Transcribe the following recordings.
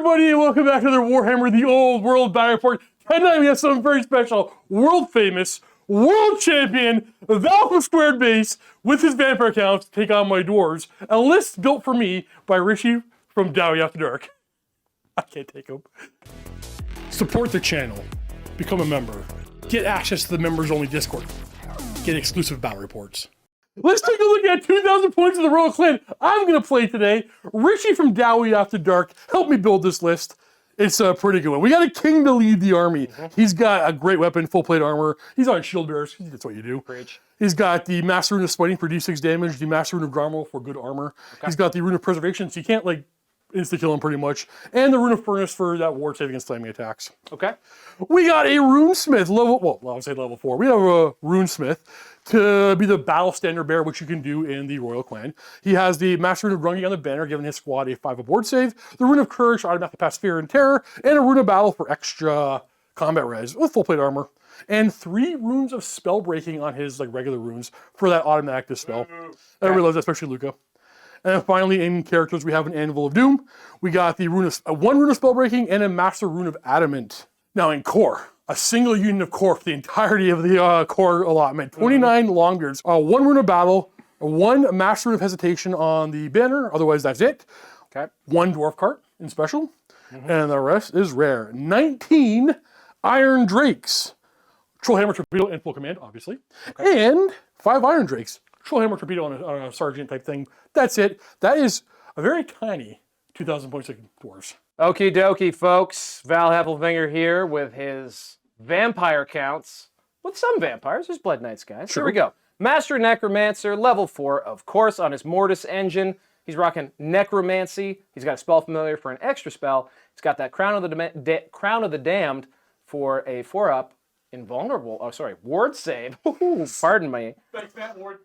everybody, and welcome back to the Warhammer The Old World Battle Report. Tonight we have something very special. World famous, world champion, Val from Squared Base, with his vampire counts, take on my dwarves. A list built for me by Rishi from Dowie After Dark. I can't take him. Support the channel. Become a member. Get access to the members-only Discord. Get exclusive battle reports. Let's take a look at 2,000 points of the Royal Clan I'm going to play today. Rishi from Dowie After Dark helped me build this list. It's a pretty good one. We got a king to lead the army. He's got a great weapon, full plate armor. He's on shield bearers. That's what you do. Preach. He's got the Master Rune of Smiting for d6 damage, the Master Rune of Gromwell for good armor. Okay. He's got the Rune of Preservation, so you can't like insta-kill him pretty much. And the Rune of Furnace for that ward save against slamming attacks. Okay. We got a Runesmith level, well, I would say level 4. We have a Runesmith to be the battle standard bearer, which you can do in the Royal Clan. He has the Master Rune of Grungy on the banner, giving his squad a 5 aboard save, the Rune of Courage to automatically pass Fear and Terror, and a Rune of Battle for extra combat res with full plate armor. And 3 runes of spell breaking on his like regular runes for that automatic dispel. Okay. Everybody loves that, especially Luca. And then finally, in characters, we have an Anvil of Doom. We got the rune of, one rune of spell breaking and a Master Rune of Adamant. Now in core, a single unit of core for the entirety of the core allotment. 29 Longbeards, 1 rune of battle, 1 Master Rune of Hesitation on the banner, otherwise that's it. Okay. 1 Dwarf cart in special, and the rest is rare. 19 Iron Drakes, Trollhammer Torpedo in full command, obviously, and 5 Iron Drakes, Trollhammer Torpedo on a sergeant type thing. That's it. That is a very tiny 2,000 points of dwarves. Okie dokie, folks. Val Heffelfinger here with his vampire counts. With some vampires, there's Blood Knights, guys. Sure. Here we go. Master Necromancer, level 4, of course, on his Mortis engine. He's rocking Necromancy. He's got a spell familiar for an extra spell. He's got that Crown of the Damned for a 4-up invulnerable. Oh, sorry, ward save. Pardon me. Thanks, Matt Ward.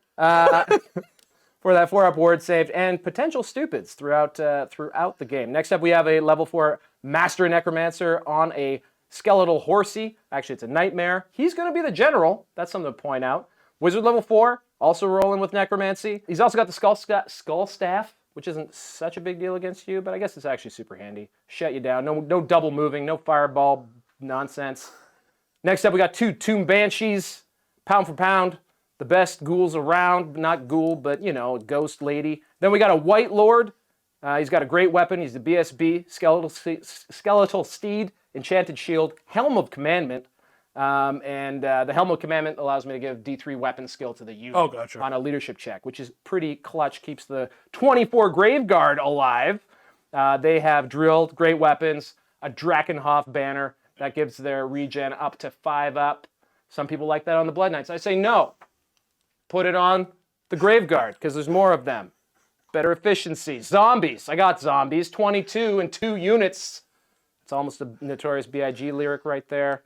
For that 4-up ward saved, and potential stupids throughout the game. Next up, we have a level 4 Master Necromancer on a Skeletal Horsey. Actually, it's a Nightmare. He's going to be the general. That's something to point out. Wizard level 4, also rolling with Necromancy. He's also got the Skull Staff, which isn't such a big deal against you, but I guess it's actually super handy. Shut you down. No double moving, no fireball nonsense. Next up, we got 2 Tomb Banshees, pound for pound. The best ghouls around, not ghoul, but, you know, a ghost lady. Then we got a White Lord. He's got a great weapon. He's the BSB, Skeletal Steed, Enchanted Shield, Helm of Commandment. The Helm of Commandment allows me to give D3 weapon skill to the unit on a leadership check, which is pretty clutch, keeps the 24 Graveguard alive. They have drilled, great weapons, a Drakenhof banner that gives their regen up to 5 up. Some people like that on the Blood Knights. I say no. Put it on the Graveguard, because there's more of them. Better efficiency. Zombies. I got zombies. 22 and 2 units. It's almost a Notorious B.I.G. lyric right there.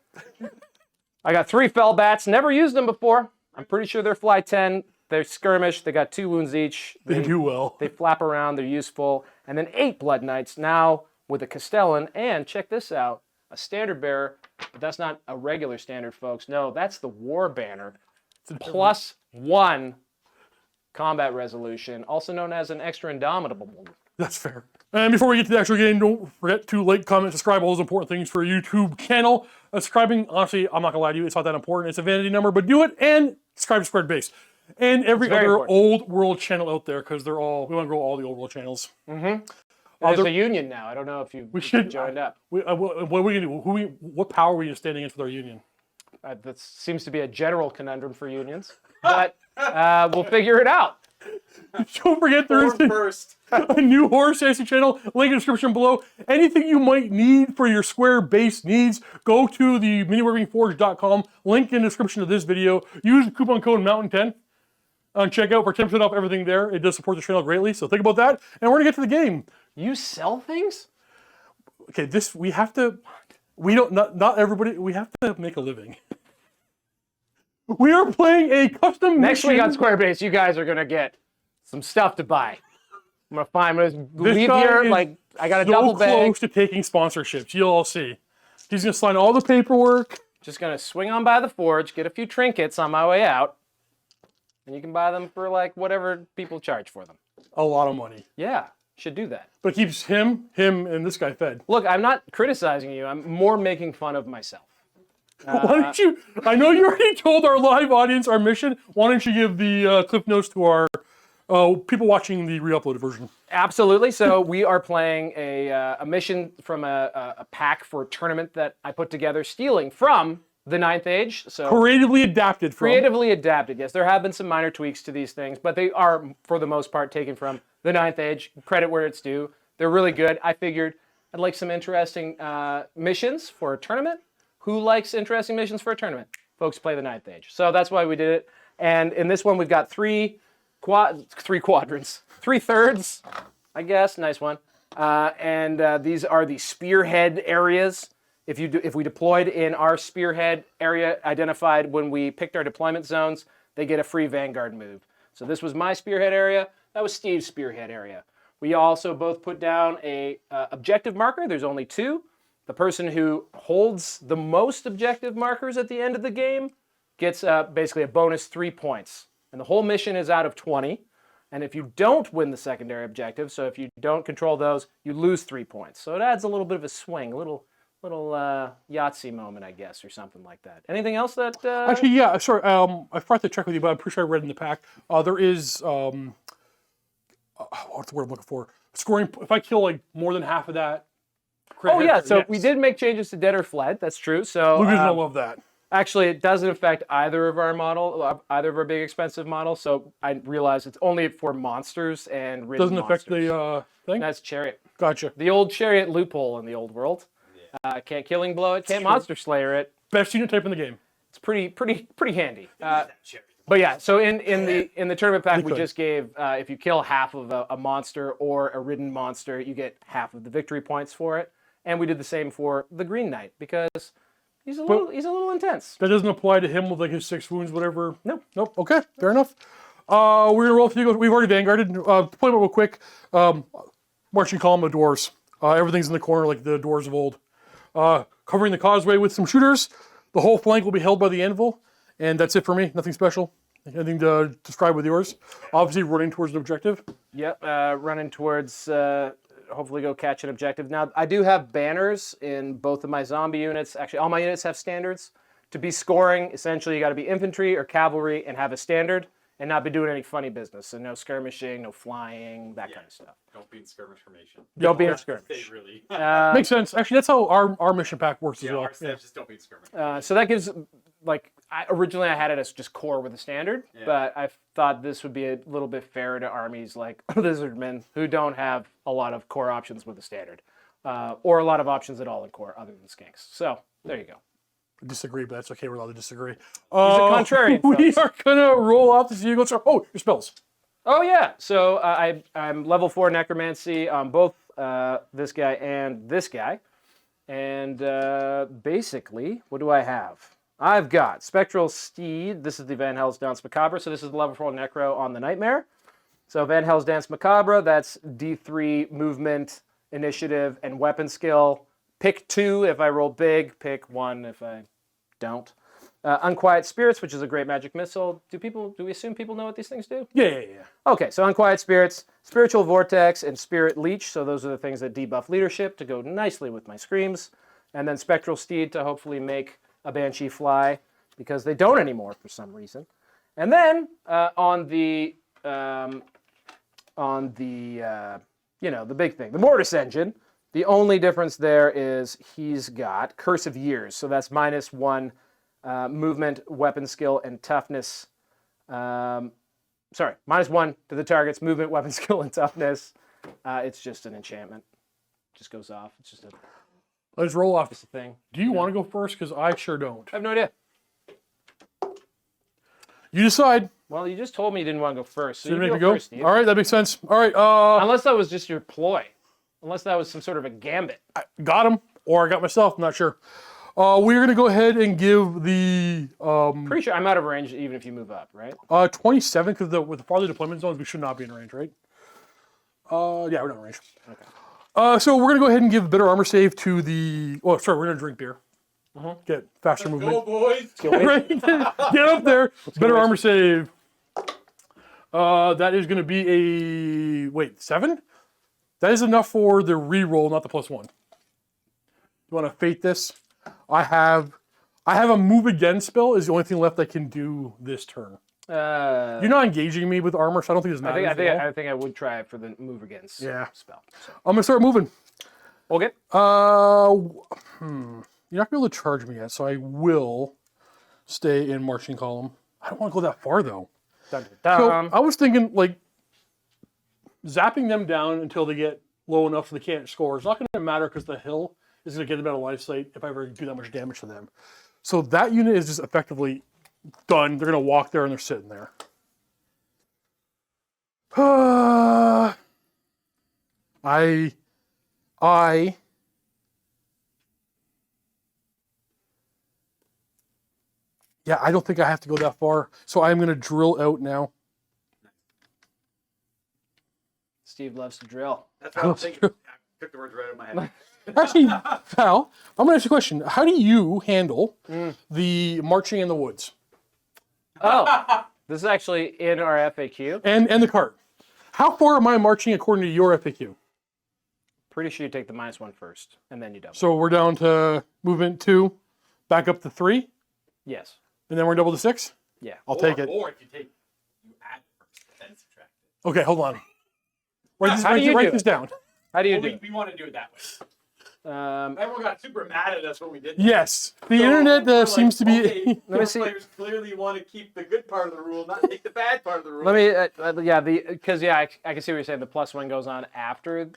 I got 3 Fellbats. Never used them before. I'm pretty sure they're fly 10. They're skirmish. They got 2 wounds each. They do well. They flap around. They're useful. And then 8 Blood Knights now with a Castellan. And check this out. A standard bearer. But that's not a regular standard, folks. No, that's the War Banner. Plus 1 combat resolution, also known as an extra indomitable. That's fair. And before we get to the actual game, don't forget to like, comment, subscribe, all those important things for a YouTube channel. Subscribing, honestly, I'm not gonna lie to you, it's not that important. It's a vanity number, but do it, and subscribe to Squared Base. And every other old world channel out there, because we want to grow all the old world channels. There's a union now. I don't know if you joined up. What are we gonna do? What power are we standing against with our union? That seems to be a general conundrum for unions, but we'll figure it out. Don't forget there is a new Horus Heresy channel, link in the description below. Anything you might need for your Square Base needs, go to the miniworkingforge.com, link in the description of this video. Use the coupon code MOUNTAIN10 and check out for 10% off everything there. It does support the channel greatly, so think about that. And we're gonna get to the game. You sell things? Okay, not everybody, we have to make a living. We are playing a custom Next mission. week on Square Base, you guys are going to get some stuff to buy. I'm going to leave here, like, I got a double bag. So close to taking sponsorships, you'll all see. He's going to sign all the paperwork. Just going to swing on by the forge, get a few trinkets on my way out, and you can buy them for, like, whatever people charge for them. A lot of money. Yeah. should do that. But it keeps him, and this guy fed. Look, I'm not criticizing you. I'm more making fun of myself. Why don't you? I know you already told our live audience our mission. Why don't you give the cliff notes to our people watching the re-uploaded version? Absolutely. So we are playing a mission from a pack for a tournament that I put together, stealing from the Ninth Age. So Creatively adapted from. creatively adapted. Yes, there have been some minor tweaks to these things, but they are, for the most part, taken from the Ninth Age. Credit where it's due. They're really good. I figured I'd like some interesting missions for a tournament. Who likes interesting missions for a tournament? Folks play the Ninth Age. So that's why we did it. And in this one, we've got three quadrants, 3/3, I guess. Nice one. These are the spearhead areas. If we deployed in our spearhead area identified when we picked our deployment zones, they get a free Vanguard move. So this was my spearhead area. That was Steve's spearhead area. We also both put down a objective marker. There's only 2. The person who holds the most objective markers at the end of the game gets basically a bonus 3 points. And the whole mission is out of 20. And if you don't win the secondary objective, so if you don't control those, you lose 3 points. So it adds a little bit of a swing, a little Yahtzee moment, I guess, or something like that. Anything else that... Actually, yeah, sorry. I forgot to check with you, but I'm pretty sure I read in the pack. There is... what's the word I'm looking for? Scoring... If I kill, like, more than half of that... Oh, yeah, so we did make changes to Dead or Fled. That's true. So Lucas don't love that. Actually, it doesn't affect either of our big expensive models. So I realized it's only for monsters and ridden Doesn't affect monsters. the thing? That's Chariot. Gotcha. The old Chariot loophole in the old world. Can't Killing Blow it, can't Monster Slayer it. Best unit type in the game. It's pretty handy. But yeah, so in the tournament pack, we just gave if you kill half of a monster or a ridden monster, you get half of the victory points for it. And we did the same for the Green Knight because he's a little intense. That doesn't apply to him with like his 6 wounds, whatever. No. Nope. Okay, fair enough. We're gonna roll through. We've already vanguarded. Deployment real quick. Marching column of dwarves. Everything's in the corner like the dwarves of old. Covering the causeway with some shooters. The whole flank will be held by the anvil, and that's it for me. Nothing special. Anything to describe with yours? Obviously, running towards an objective. Yep, running towards. Hopefully go catch an objective. Now, I do have banners in both of my zombie units. Actually, all my units have standards. To be scoring, essentially, you got to be infantry or cavalry and have a standard and not be doing any funny business. So no skirmishing, no flying, that kind of stuff. Don't be in skirmish formation. Don't be in skirmish. Really. Makes sense. Actually, that's how our mission pack works as well. Our staff just don't be in skirmish. So that gives, like, originally I had it as just core with a standard, but I thought this would be a little bit fairer to armies like Lizardmen who don't have a lot of core options with a standard, or a lot of options at all in core other than skinks. So there you go. I disagree, but that's okay. We're allowed to disagree. He's a contrarian. We folks. are gonna roll off the eagles. Oh, your spells. Oh yeah. So I'm level 4 necromancy on both this guy and this guy, and basically, what do I have? I've got Spectral Steed. This is the Van Hell's Dance Macabre. So this is the level 4 Necro on the Nightmare. So Van Hell's Dance Macabre, that's D3 movement, initiative, and weapon skill. Pick 2 if I roll big. Pick 1 if I don't. Unquiet Spirits, which is a great magic missile. Do we assume people know what these things do? Yeah. Okay, so Unquiet Spirits, Spiritual Vortex, and Spirit Leech. So those are the things that debuff leadership to go nicely with my screams. And then Spectral Steed to hopefully make a Banshee fly, because they don't anymore for some reason. And then on the the big thing, the Mortis engine, the only difference there is he's got Curse of Years. So that's -1 movement, weapon skill, and toughness. -1 to the target's movement, weapon skill, and toughness. It's just an enchantment. Just goes off. It's just a... Let's roll off. It's a thing. Do you want to go first? Because I sure don't. I have no idea. You decide. Well, you just told me you didn't want to go first. So So you you make me go go? first, Steve. All right, that makes sense. All right. Unless that was just your ploy. Unless that was some sort of a gambit. I got him, or I got myself. I'm not sure. We're going to go ahead and give the Pretty sure I'm out of range even if you move up, right? 27, because with the farther deployment zones, we should not be in range, right? Yeah, we're not in range. Okay. So we're going to go ahead and give better armor save to the... Oh, sorry, we're going to drink beer. Get faster movement. Go, boys! Right? Get up there. Better armor save. That is going to be a... Wait, 7? That is enough for the reroll, not the +1. You want to fate this? I have a move again spell is the only thing left I can do this turn. You're not engaging me with armor, so I don't think this matters. I think I would try for the move against spell. So. I'm gonna start moving. Okay. You're not gonna be able to charge me yet, so I will stay in marching column. I don't want to go that far though. Dun, dun, So dun. I was thinking like zapping them down until they get low enough so they can't score. It's not going to matter because the hill is going to get them out of life sight if I ever do that much damage to them. So that unit is just effectively done. They're going to walk there and they're sitting there. Yeah, I don't think I have to go that far. So I'm going to drill out now. Steve loves to drill. That's what I was thinking. I took the words right out of my head. Actually, Val, I'm going to ask you a question. How do you handle the marching in the woods? Oh, this is actually in our FAQ. And the cart. How far am I marching according to your FAQ? Pretty sure you take the -1 first, and then you double. So we're down to movement 2, back up to 3, Yes. and then we're double to 6? Yeah. I'll take it. Or if you add first, then subtract it. Okay, hold on. Write How do you write do this it? down. How do you Well, do we want to do it that way. it? Everyone got super mad at us when we did that. Yes. The So internet we're seems to be... okay, Let me see. players clearly want to keep the good part of the rule, not take the bad part of the rule. Let me, I can see what you're saying. The +1 goes on after,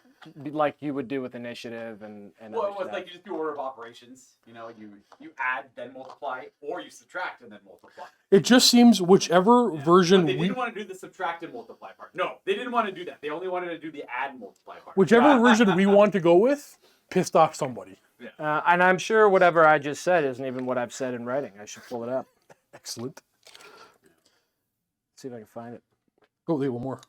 like you would do with initiative and Well, other it was stuff. like you just do order of operations. You know, you add, then multiply, or you subtract and then multiply. It just seems whichever version But they we... didn't want to do the subtract and multiply part. No, they didn't want to do that. They only wanted to do the add and multiply part. Whichever version we want to go with pissed off somebody. And I'm sure whatever I just said isn't even what I've said in writing. I should pull it up. Excellent. See if I can find it. Oh, wait, one more.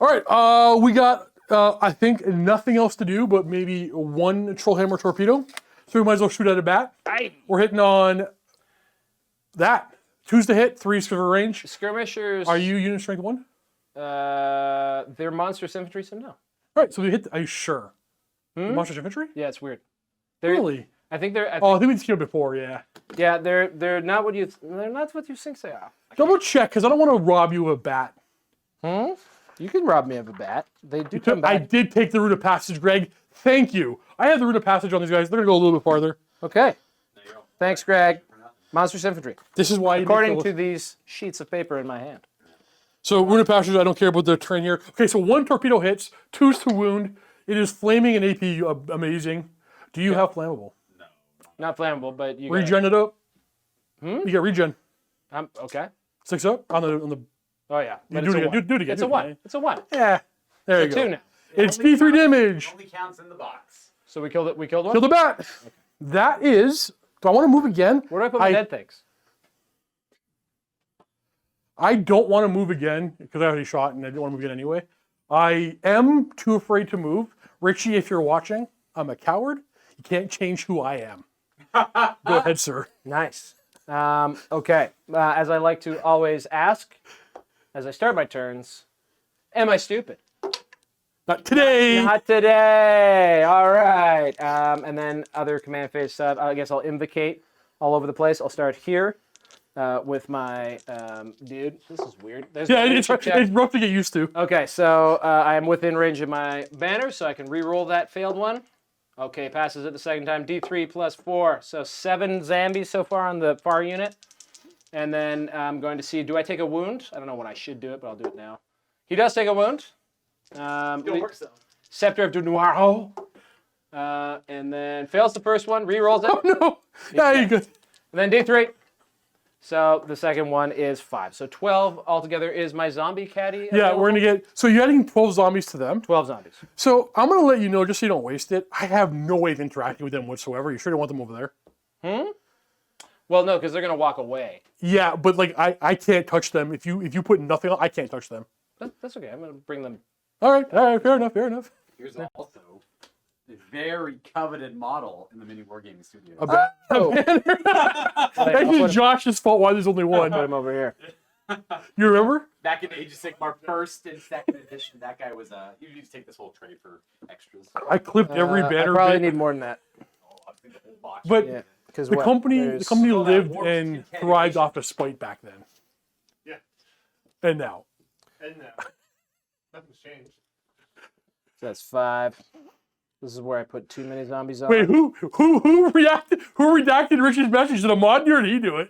All right, we got, I think, nothing else to do but maybe one Trollhammer torpedo. So we might as well shoot at a bat. Aye. We're hitting on that. 2's to hit, 3's for range. Skirmishers. Are you unit strength 1? They're monstrous infantry, so no. All right, so we hit, are you sure? Monsters infantry? Yeah, it's weird. They're, Really? I think they're. Oh, I think we just seen it before, yeah. Yeah, they're not what you think they are. Double check, because I don't want to rob you of a bat. You can rob me of a bat. They do come I back. did take the route of passage, Greg. Thank you. I have the route of passage on these guys. They're going to go a little bit farther. Okay. There you go. Thanks, Greg. Monstrous infantry. This is why you According make the- to these sheets of paper in my hand. So route of passage, I don't care about the terrain here. Okay, so 1 torpedo hits, 2's to wound. It is flaming and AP amazing. Do you have flammable? Not flammable, but you. Regen it up. You get regen. Okay. 6 up on the. Oh yeah. But do it's it a again. one. Do it again. It's do a it 1. again. It's a 1. Yeah. There you It's go. a 2 now. It's D3 damage. It only counts in the box. So we killed it. We killed one. Kill the bat. That is. Do I want to move again? Where do I put my dead things? I don't want to move again because I already shot and I didn't want to move again anyway. I am too afraid to move. Richie, if you're watching, I'm a coward. You can't change who I am. Go ahead, sir. Nice. Okay. As I like to always ask, as I start my turns, am I stupid? Not today. Not today. All right. And then other command phase stuff. I guess I'll invocate all over the place. I'll start here with my dude. This is weird. There's Yeah, the it's leadership check. rough to get used to. Okay, so I am within range of my banner, so I can re-roll that failed one. Okay, passes it the second time. D3 plus 4, so 7 zombies so far on the far unit. And then I'm going to see, do I take a wound? I don't know when I should do it, but I'll do it now. He does take a wound. Still works though. Scepter of Dunoir. And then fails the first one, re-rolls it. Oh, no. Yeah, you're good. And then D3. So the second one is 5. So 12 altogether is my zombie caddy. Yeah, available? we're going to get... So you're adding 12 zombies to them. 12 zombies. So I'm going to let you know, just so you don't waste it, I have no way of interacting with them whatsoever. You sure don't want them over there? Well, no, because they're going to walk away. Yeah, but like I can't touch them. If you put nothing on, I can't touch them. That's okay. I'm going to bring them. All right, fair enough. Here's also a very coveted model in the mini wargaming studio. A banner. I'll That's put just Josh's fault why there's only one. him over here. You remember? Back in Age of Sigmar, first and second edition, that guy was you used to take this whole tray for extras. I clipped every I banner probably bit. need more than that. Oh, I think the whole box. But Yeah, because the company Oh, that lived Warp's and continuation. thrived off of spite back then. Yeah. And now. And nothing's changed. So that's 5. This is where I put too many zombies on. Wait, who redacted Richie's message? Did a mod do it or did he do it?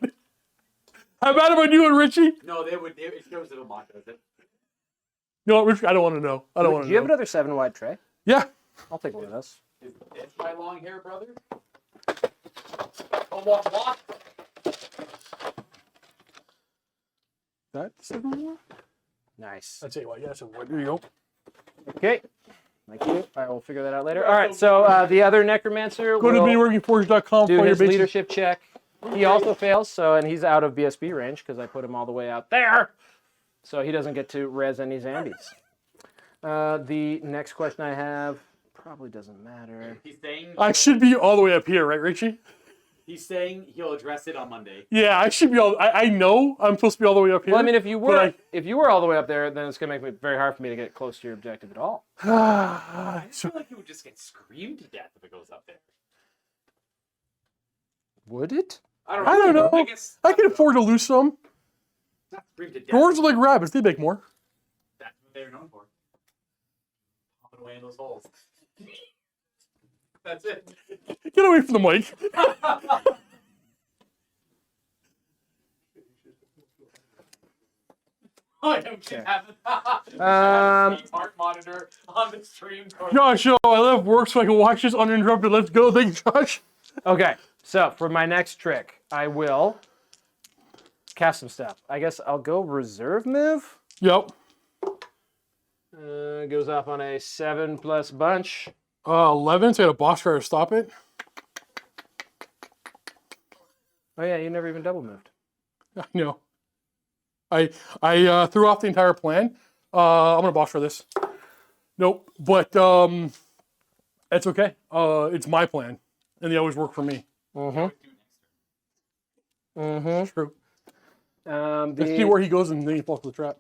How bad am I doing, Richie? No, it shows that a mod does it. No, Richie, I don't want to know. I don't want Do to you know. have another 7-wide tray? Yeah. I'll take one of those. Is this my long hair, brother? Oh, what? That's 7 more? Nice. I'll tell you what, yeah, so there you go. Okay. Thank you. I will figure that out later. All right, so the other necromancer Go to will miniworkingforge.com do for your his basic. leadership check. He also fails, and he's out of BSB range because I put him all the way out there. So he doesn't get to res any zombies. The next question I have probably doesn't matter. He's saying I should be all the way up here, right, Richie? he's saying he'll address it on Monday. Yeah, I should be all. I know I'm supposed to be all the way up here. Well, I mean, if you but were all the way up there, then it's gonna make it very hard for me to get close to your objective at all. I feel like he would just get screamed to death if it goes up there. Would it? I don't know. I guess I can afford to lose some. not screamed to death. Dwarves are like rabbits; they make more. That's what they're known for. Popping away in those holes. That's it. Get away from the mic. I don't have heart monitor on the stream. Josh, I left work so I can watch this uninterrupted. Let's go. Thank you, Josh. Okay, so for my next trick, I will cast some stuff. I guess I'll go reserve move. Yep. Goes off on a 7+ bunch. 11. So I got a boss try to stop it. Oh yeah, you never even double moved. I know. I threw off the entire plan. I'm gonna boss for this. Nope. But it's okay. It's my plan, and they always work for me. True. Let's see where he goes, and then he falls to the trap.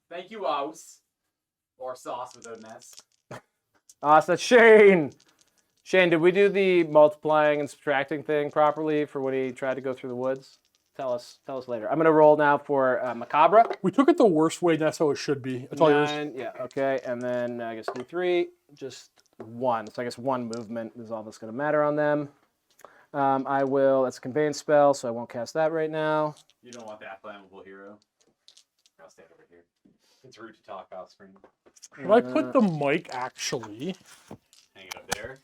Thank you, Aus. Or sauce without an S. So that's Shane. Shane, did we do the multiplying and subtracting thing properly for when he tried to go through the woods? Tell us later. I'm gonna roll now for Macabre. We took it the worst way. That's how it should be. That's all yours. 9, yeah, okay, and then I guess D3, just 1. So I guess 1 movement is all that's gonna matter on them. I will. That's a conveyance spell, so I won't cast that right now. You don't want that flammable hero. I'll stand over here. It's rude to talk off screen. When I put the mic actually, Hang it up there.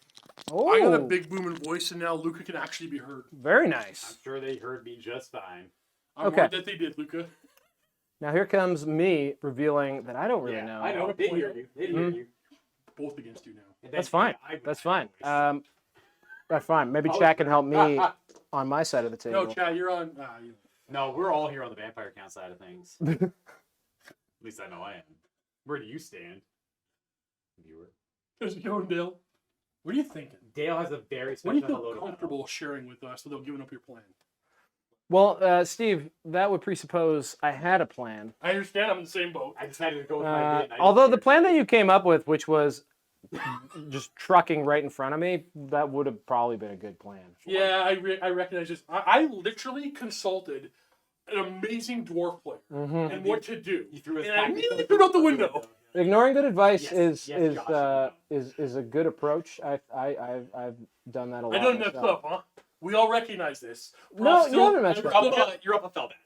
Oh, I got a big booming voice, and now Luca can actually be heard. very nice. I'm sure they heard me just fine. I'm Okay. worried that they did, Luca. Now here comes me revealing that I don't really know. I know. They hear you. They hear you. Both against you now. And That's then, fine. yeah, That's fine. That's fine. Maybe Oh. Chad can help me on my side of the table. No, Chad, you're on. No, we're all here on the vampire count side of things. At least I know I am. Where do you stand, viewer? There's Joe and Dale. What are you thinking? Dale has a very What special do you feel hello to comfortable sharing with us without giving up your plan? Well, Steve, that would presuppose I had a plan. I understand. I'm in the same boat. I decided to go with my bid. Although the plan that you came up with, which was just trucking right in front of me, that would have probably been a good plan. Yeah, I recognize this. I literally consulted an amazing dwarf player and what to do. He threw his And I tactics immediately threw it out the window. Ignoring good advice Yes, Josh. is a good approach. I've done that a lot. I done messed myself. up, huh? We all recognize this. No, you haven't messed You're up. up a fell back.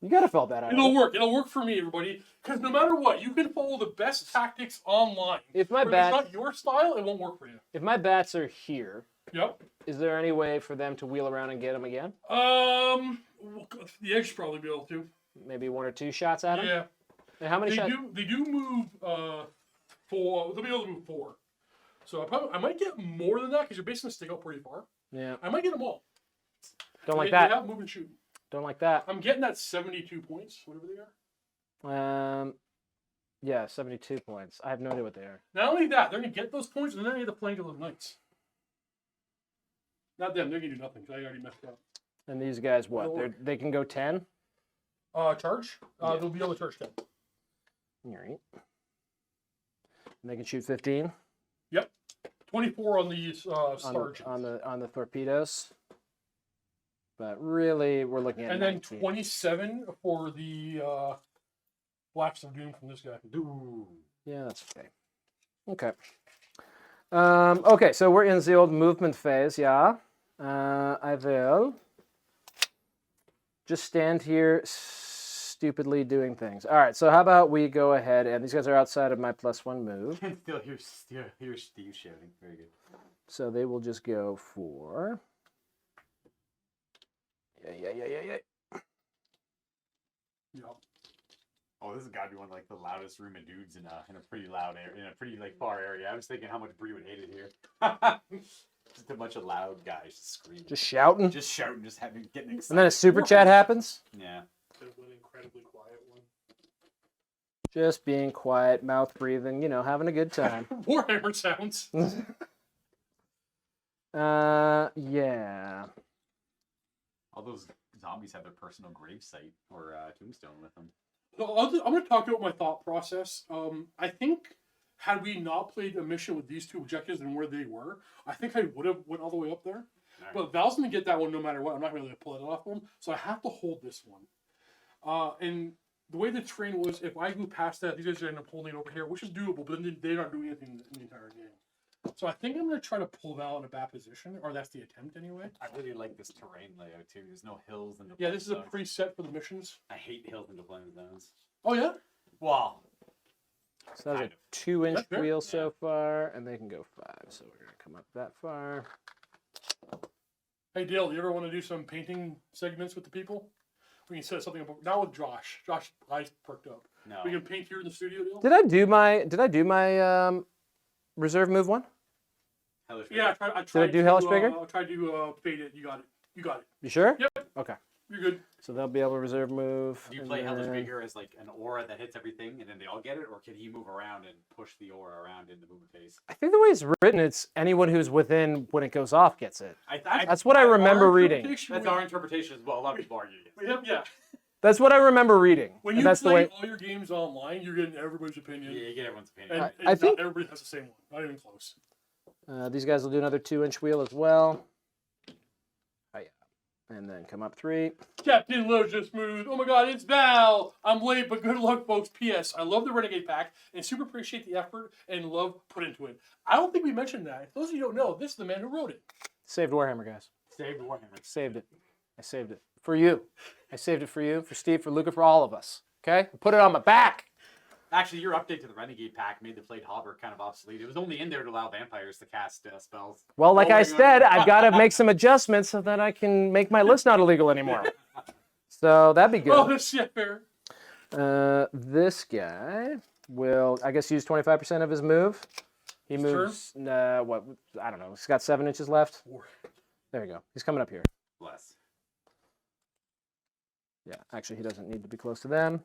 You gotta felt that out. It'll work. It'll work for me, everybody. Because no matter what, you can follow the best tactics online. If my But if it's bat, not your style, it won't work for you. if my bats are here, Yep. is there any way for them to wheel around and get them again? The edge should probably be able to. Maybe 1 or 2 shots at them. Yeah. And how many They shots? do move 4. They'll be able to move 4. So I might get more than that because you're basically stick out pretty far. Yeah. I might get them all. Don't like They that. have move and shoot. Don't like that. I'm getting that 72 points, whatever they are. Yeah, 72 points. I have no idea what they are. Not only that, they're going to get those points, and then they get to play into those knights. Not them. They're going to do nothing because I already messed up. And these guys, what? They can go 10? Charge? Yeah. They'll be able to charge 10. All right. And they can shoot 15? Yep. 24 on these sergeants. On the torpedoes. But really, we're looking at And 19. then 27 for the Blacks of Doom from this guy. Yeah, that's okay. Okay. Okay, so we're in the old movement phase, yeah. I will just stand here stupidly doing things. All right, so how about we go ahead, and these guys are outside of my +1 move. Still hear Steve shouting. Very good. So they will just go for... Yeah. Yep. Oh, this has got to be one of like the loudest room of dudes in a pretty loud area, in a pretty like far area. I was thinking how much Bree would hate it here. Just a bunch of loud guys just screaming, Just shouting. just shouting, just having getting excited. And then a super chat happens. Yeah. An incredibly quiet one. Just being quiet, mouth breathing, you know, having a good time. Warhammer sounds. Yeah. All those zombies have their personal gravesite or tombstone with them. So I'm going to talk about my thought process. I think had we not played a mission with these two objectives and where they were, I think I would have went all the way up there. Right. But Val's going to get that one no matter what. I'm not going to pull it off them. So I have to hold this one. And the way the terrain was, if I go past that, these guys are going to end up holding it over here, which is doable, but then they're not doing anything in the entire game. So I think I'm going to try to pull Val in a bad position, or that's the attempt anyway. I really like this terrain layout too. There's no hills and Yeah, this is a preset for the missions. I hate hills and deployment zones. Oh, yeah? Wow. So that's Kind a of. 2-inch That's fair. wheel so far, and they can go 5. So we're going to come up that far. Hey, Dale, you ever want to do some painting segments with the people? We can set something up. Not with Josh. Josh eyes perked up. No. We can paint here in the studio, Dale? Did I do my reserve move one? Hellish Yeah, Reaper. I tried do to, Hellish Trigger? I tried to fade it. You got it. You got it. You sure? Yep. Okay. You're good. So they'll be able to reserve move. Do you and play Hellish then- Reaper as like an aura that hits everything and then they all get it, or can he move around and push the aura around in the movement phase? I think the way it's written, it's anyone who's within when it goes off gets it. I That's what I remember Our reading. interpretation, That's we- our interpretation as well. A lot of people argue against we it. have, yeah. That's what I remember reading. When and you that's the play way. all your games online, you're getting everybody's opinion. Yeah, you get everyone's opinion. And, I and think- not everybody has the same one. Not even close. These guys will do another 2-inch wheel as well. Oh yeah, and then come up 3. Captain Love's just smooth. Oh my god, it's Val! I'm late, but good luck, folks. P.S. I love the Renegade pack and super appreciate the effort and love put into it. I don't think we mentioned that. For those of you who don't know, this is the man who wrote it. Saved Warhammer, guys. Save the Warhammer. Saved it. I saved it for you. I saved it for you, for Steve, for Luca, for all of us. Okay, I put it on my back. Actually, your update to the Renegade pack made the Plate Hobber kind of obsolete. It was only in there to allow vampires to cast spells. Well, like Oh I my said, I've got to make some adjustments so that I can make my list not illegal anymore. So that'd be good. Oh, that's yeah, fair. This guy will, I guess, use 25% of his move. He His moves, what, I don't know. He's got 7 inches left. There we go. He's coming up here. Bless. Yeah, actually, he doesn't need to be close to them.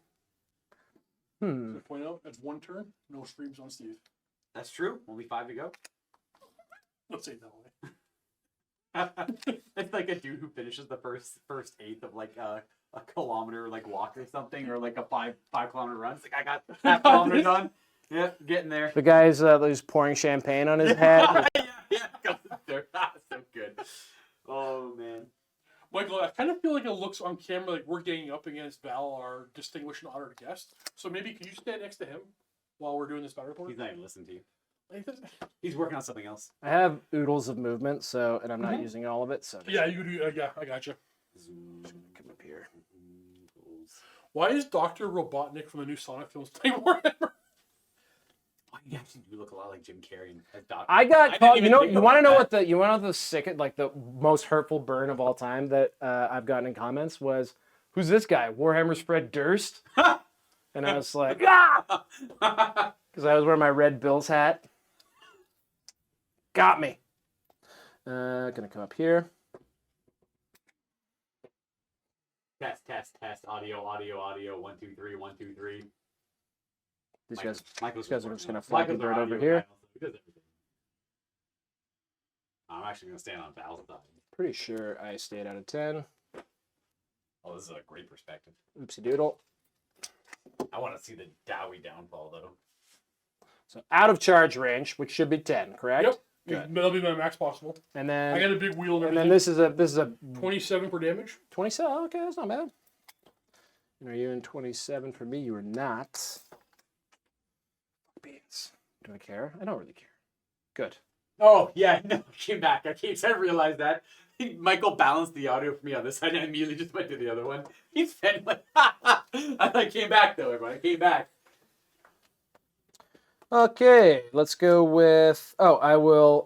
To point out, that's one turn. No streams on Steve. That's true. Only 5 to go. Let's say it that way. It's like a dude who finishes the first eighth of like a kilometer like walk or something, or like a 5 kilometer run. It's like I got half kilometer done. Yeah, getting there. The guy's just pouring champagne on his head. yeah, got there. So good. Oh man. Michael, I kind of feel like it looks on camera like we're ganging up against Val, our distinguished and honored guest. So maybe can you stand next to him while we're doing this battle report? He's not even listening to you. Like this? He's working on something else. I have oodles of movement, so, and I'm not using all of it, so. Yeah, you do. Yeah, I got you. Come up here. Why is Dr. Robotnik from the new Sonic films playing Warhammer? Oh, you actually do look a lot like Jim Carrey as Doc. I got didn't caught. even You know, think you want to about know that. what the most hurtful burn of all time that I've gotten in comments was, "Who's this guy? Warhammer's Fred Durst?" And I was like, "Ah!" Because I was wearing my Red Bills hat. Got me. Gonna come up here. Test. Audio. 1 2 3. 1 2 3. These guys. Michael's these guys are working just gonna on it. fly the Michael's our bird over audio here. guy, so he does everything. I'm actually gonna stand on Val's side. Pretty sure I stayed out of 10. Oh, this is a great perspective. Oopsie doodle. I want to see the Dowie downfall though. So out of charge range, which should be 10, correct? Yep. Good. That'll be my max possible. And I then got a big wheel and and everything. then this is a 27 per damage. 27. Okay, that's not bad. And are you in 27 for me? You are not. Beans. Do I care? I don't really care. Good. Oh yeah, no, I came back. I realized that. Michael balanced the audio for me on this side, and I immediately just went to the other one. He's been like, I came back though, everybody. I came back. Okay, let's go with. Oh, I will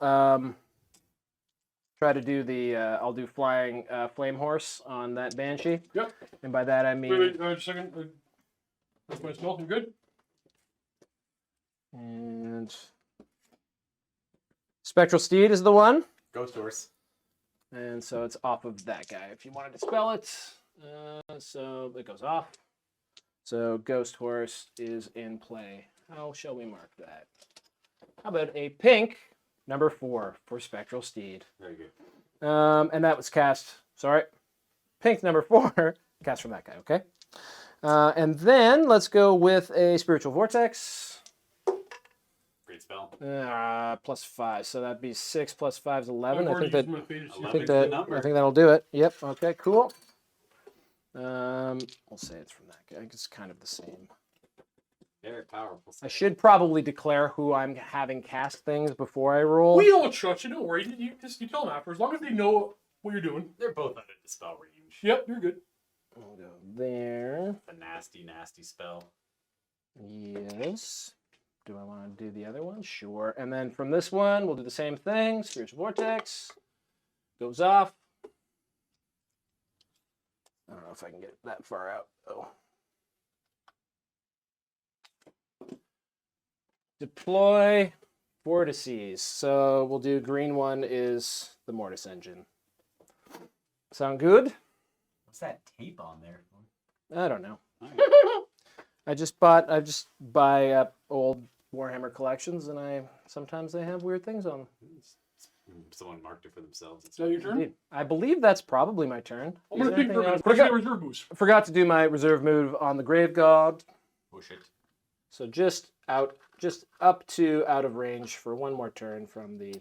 try to do the. I'll do flying flame horse on that banshee. Yep. And by that I mean. Wait, just a second. That's my smell. You good? And Spectral Steed is the one. Ghost horse. And so it's off of that guy. If you wanted to spell it, so it goes off. So Ghost Horse is in play. How shall we mark that? How about a pink number 4 for Spectral Steed? Very good. And that was cast. Sorry, pink number 4 cast from that guy. Okay. And then let's go with a Spiritual Vortex. Great spell. +5, so that'd be 6 + 5 is 11. I've I think already that. used my faded I seal. think 11's the that number. I think that'll do it. Yep. Okay. Cool. We'll say it's from that guy. It's kind of the same. Very powerful. I should probably declare who I'm having cast things before I roll. We all trust you. Don't worry. You tell them after. As long as they know what you're doing. They're both under the spell range. Yep, you're good. We'll go there. A nasty, nasty spell. Yes. Do I want to do the other one? Sure. And then from this one, we'll do the same thing. Spiritual Vortex goes off. I don't know if I can get that far out, though. Deploy vortices. So we'll do green one is the Mortis engine. Sound good? What's that tape on there? I don't know. All right. I just buy old Warhammer collections, and sometimes they have weird things on them. Someone marked it for themselves. Is that your turn? Indeed. I believe that's probably my turn. I'm Is going to there pick anything else? for a reserve boost. Forgot to do my reserve move on the Grave God. Push it. So just up to out of range for one more turn from the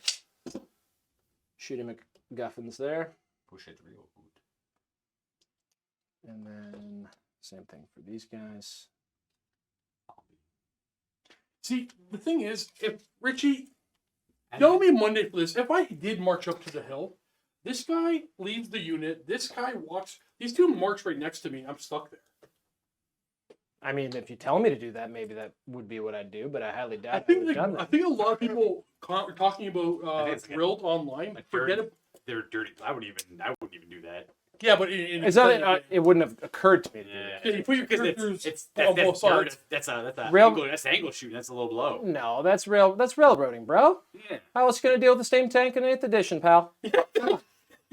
shooting MacGuffins there. Push it real good. And then same thing for these guys. See, the thing is, if Richie, tell me Monday for this. If I did march up to the hill, this guy leaves the unit. This guy walks. These two march right next to me. I'm stuck there. I mean, if you tell me to do that, maybe that would be what I'd do, but I highly doubt I I think would have done I that. think a lot of people are talking about I think it's drilled online. Like Forget dirty, it. they're dirty. I wouldn't even do that. Yeah, but in It's not, it wouldn't have occurred to me to do that. Yeah, you put your because characters it's on both sides. That's Real- angle. That's angle shooting. That's a low blow. No, that's railroading, bro. Yeah. How else you gonna deal with the same tank in 8th edition, pal?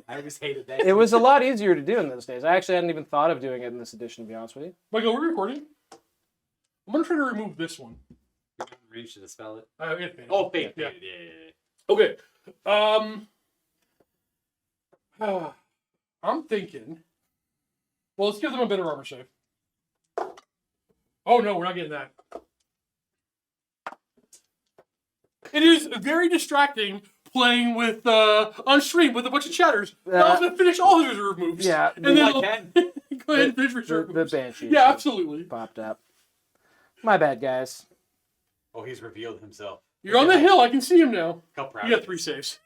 I always hated that. It was a lot easier to do in those days. I actually hadn't even thought of doing it in this edition, to be honest with you. Michael, we're recording. I'm gonna try to remove this one. Reach to spell it. It failed. Oh, fade. Yeah. Yeah. Okay. I'm thinking. Well, let's give them a better armor save. Oh no, we're not getting that. It is very distracting playing with on stream with a bunch of chatters. I was gonna finish all his reserve moves. Yeah, and then I can. go ahead and finish reserve The moves. Banshee Yeah, absolutely. popped up. My bad, guys. Oh, he's revealed himself. You're on the hill. I can see him now. How proud. You got he 3 is. saves.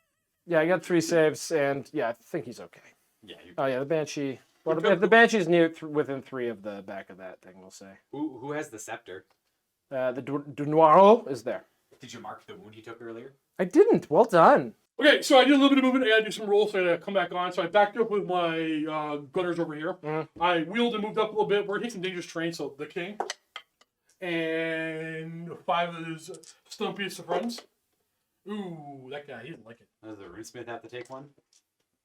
Yeah, I got 3 saves, and yeah, I think he's okay. Yeah. Oh yeah, the Banshee. Well, the Banshee's within 3 of the back of that thing, we'll say. Who has the scepter? The Dunoiro is there. Did you mark the wound he took earlier? I didn't. Well done. Okay, so I did a little bit of movement. I gotta do some rolls, so I gotta come back on. So I backed up with my gunners over here. I wheeled and moved up a little bit. We're taking some dangerous terrain, so the king and 5 of his stumpiest of friends. Ooh, that guy, he didn't like it. Does the runesmith have to take one?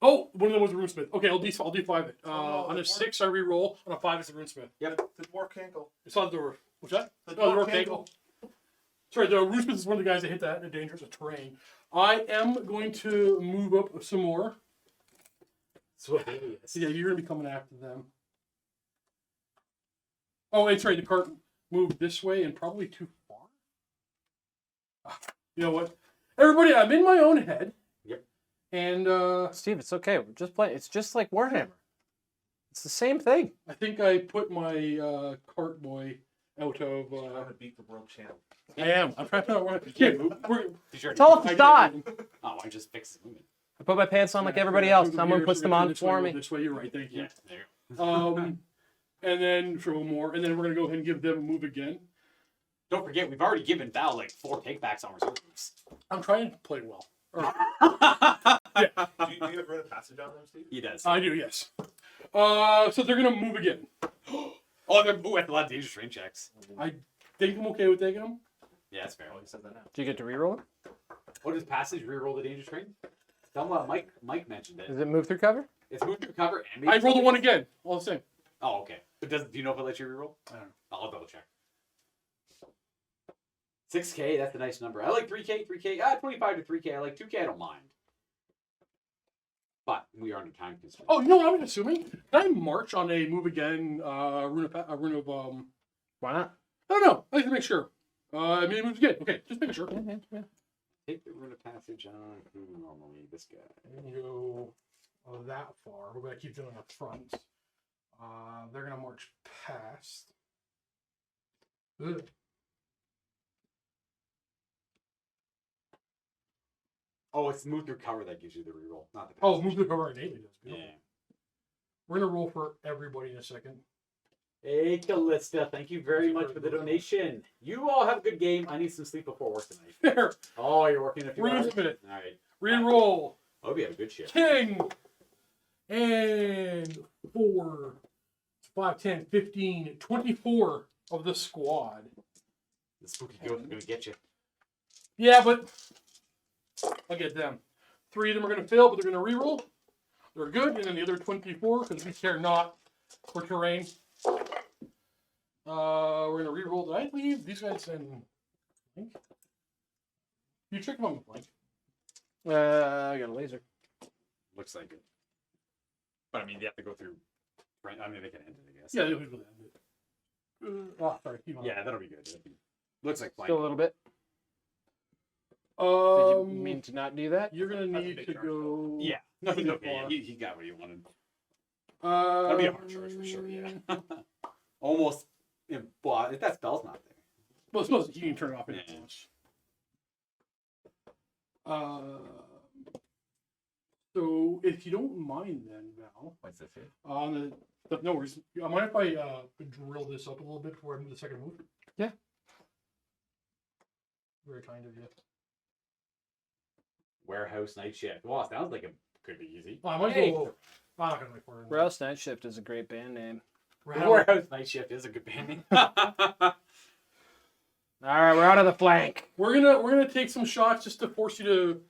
Oh, one of them was the runesmith. Okay, I'll D5 it. On a 6, I reroll. On a 5, it's the runesmith. Yep. The dwarf can't go. It's not the dwarf. What's that? The Oh, dwarf the can't dwarf. Sorry, the runesmith is one of the guys that hit that in a dangerous terrain. I am going to move up some more. So Yeah, you're gonna be coming after them. Oh, it's right. The cart moved this way and probably too far. You know what? Everybody, I'm in my own head. Yep. And Steve, it's okay. We're just playing. It's just like Warhammer. It's the same thing. I think I put my cart boy out of. Trying to beat the world champ. I am. I'm trying to. Yeah, we're, Did you already- Tell us to stop. Oh, I just fixed the movement. I put my pants on like everybody else. Someone puts them on for me. This way, you're right. Thank you. Yeah, there you go. And then throw more, and then we're gonna go ahead and give them a move again. Don't forget, we've already given Val like 4 takebacks on reserves. I'm trying to play well. Do you have run a passage on them, Steve? He does. I do, yes. So they're gonna move again. Oh, they're with a lot of dangerous range checks. I think I'm okay with taking them. Yeah, that's fair. Oh, he said that now. Do you get to reroll it? What is passage? Reroll the dangerous range? Tell them what Mike mentioned it. Does it move through cover? It's moved to cover and I rolled the one again. All the same. Oh, okay. But do you know if it lets you reroll? I don't know. I'll double check. 6K, that's a nice number. I like 3K, 25 to 3K. I like 2K, I don't mind. But we are under time constraints. Oh, you know what I'm assuming? Can I march on a move again? Rune of Why not? I don't know. I like to make sure. I mean, it moves again. Okay, just making sure. Yeah. Take the rune of passage on who normally this guy. Go that far. We're gonna keep doing up front. They're gonna march past. Ugh. Oh, it's moved through cover that gives you the reroll, not the passage. Oh, move the cover innately does. Yeah. We're gonna roll for everybody in a second. Hey, Callista, thank you very much for the donation. You all have a good game. I need some sleep before work tonight. There. Oh, you're working a few hours? Rune's minute. All right. Reroll. Hope you have a good shift. King. And 4, 5, 10, 15, 24 of the squad. The spooky ghost is going to get you. Yeah, but I'll get them. 3 of them are going to fail, but they're going to reroll. They're good. And then the other 24, because we care not for terrain. We're going to reroll. Did I leave these guys in blank? You check them on the blank. I got a laser. Looks like it. But I mean, they have to go through. Right? I mean, they can end it, I guess. Yeah, they'll end it. Sorry. Keep on. Yeah, that'll be good. Looks like Still a little bit. Did you mean to not do that? You're going to That's a need big to charge. go. Yeah. No, he's okay. far. He got what he wanted. That'll be a That'll hard charge for sure, yeah. Almost. Well, if that spell's not there. Well, suppose you can turn it off. Yeah. So if you don't mind, then Val, What's this here? on the no worries. I mind if I drill this up a little bit before I move the second move? Yeah. Very kind of you. Warehouse night shift. Well, sounds like it could be easy. Oh, I might Hey. go. I'm not gonna wait for it. Rouse Night Shift is a great band name. Warehouse night shift is a good band name. All right, we're out of the flank. We're gonna take some shots just to force you to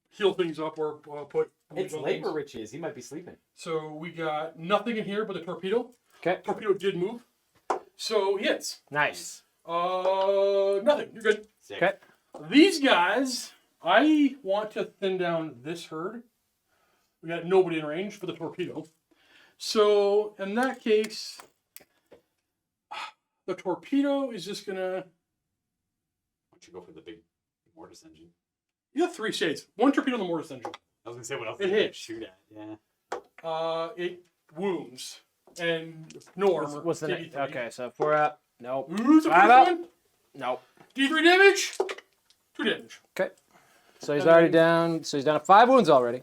heal things up or put. It's on labor things. riches. He might be sleeping. So we got nothing in here but a torpedo. Okay. Torpedo did move. So he hits. Nice. Nothing. You're good. Sick. Okay. These guys, I want to thin down this herd. We got nobody in range for the torpedo. So in that case, the torpedo is just gonna. Why don't you go for the big mortis engine? You have 3 shades. 1 torpedo in the mortis engine. I was gonna say what else It did you hits. shoot at? Yeah. It wounds and no armor. What's the D3. name? Okay, so 4 up. Nope. Ooh, the 5 first up. one. Nope. D3 damage. 2 damage. Okay. So he's And already then- down. So he's down to 5 wounds already.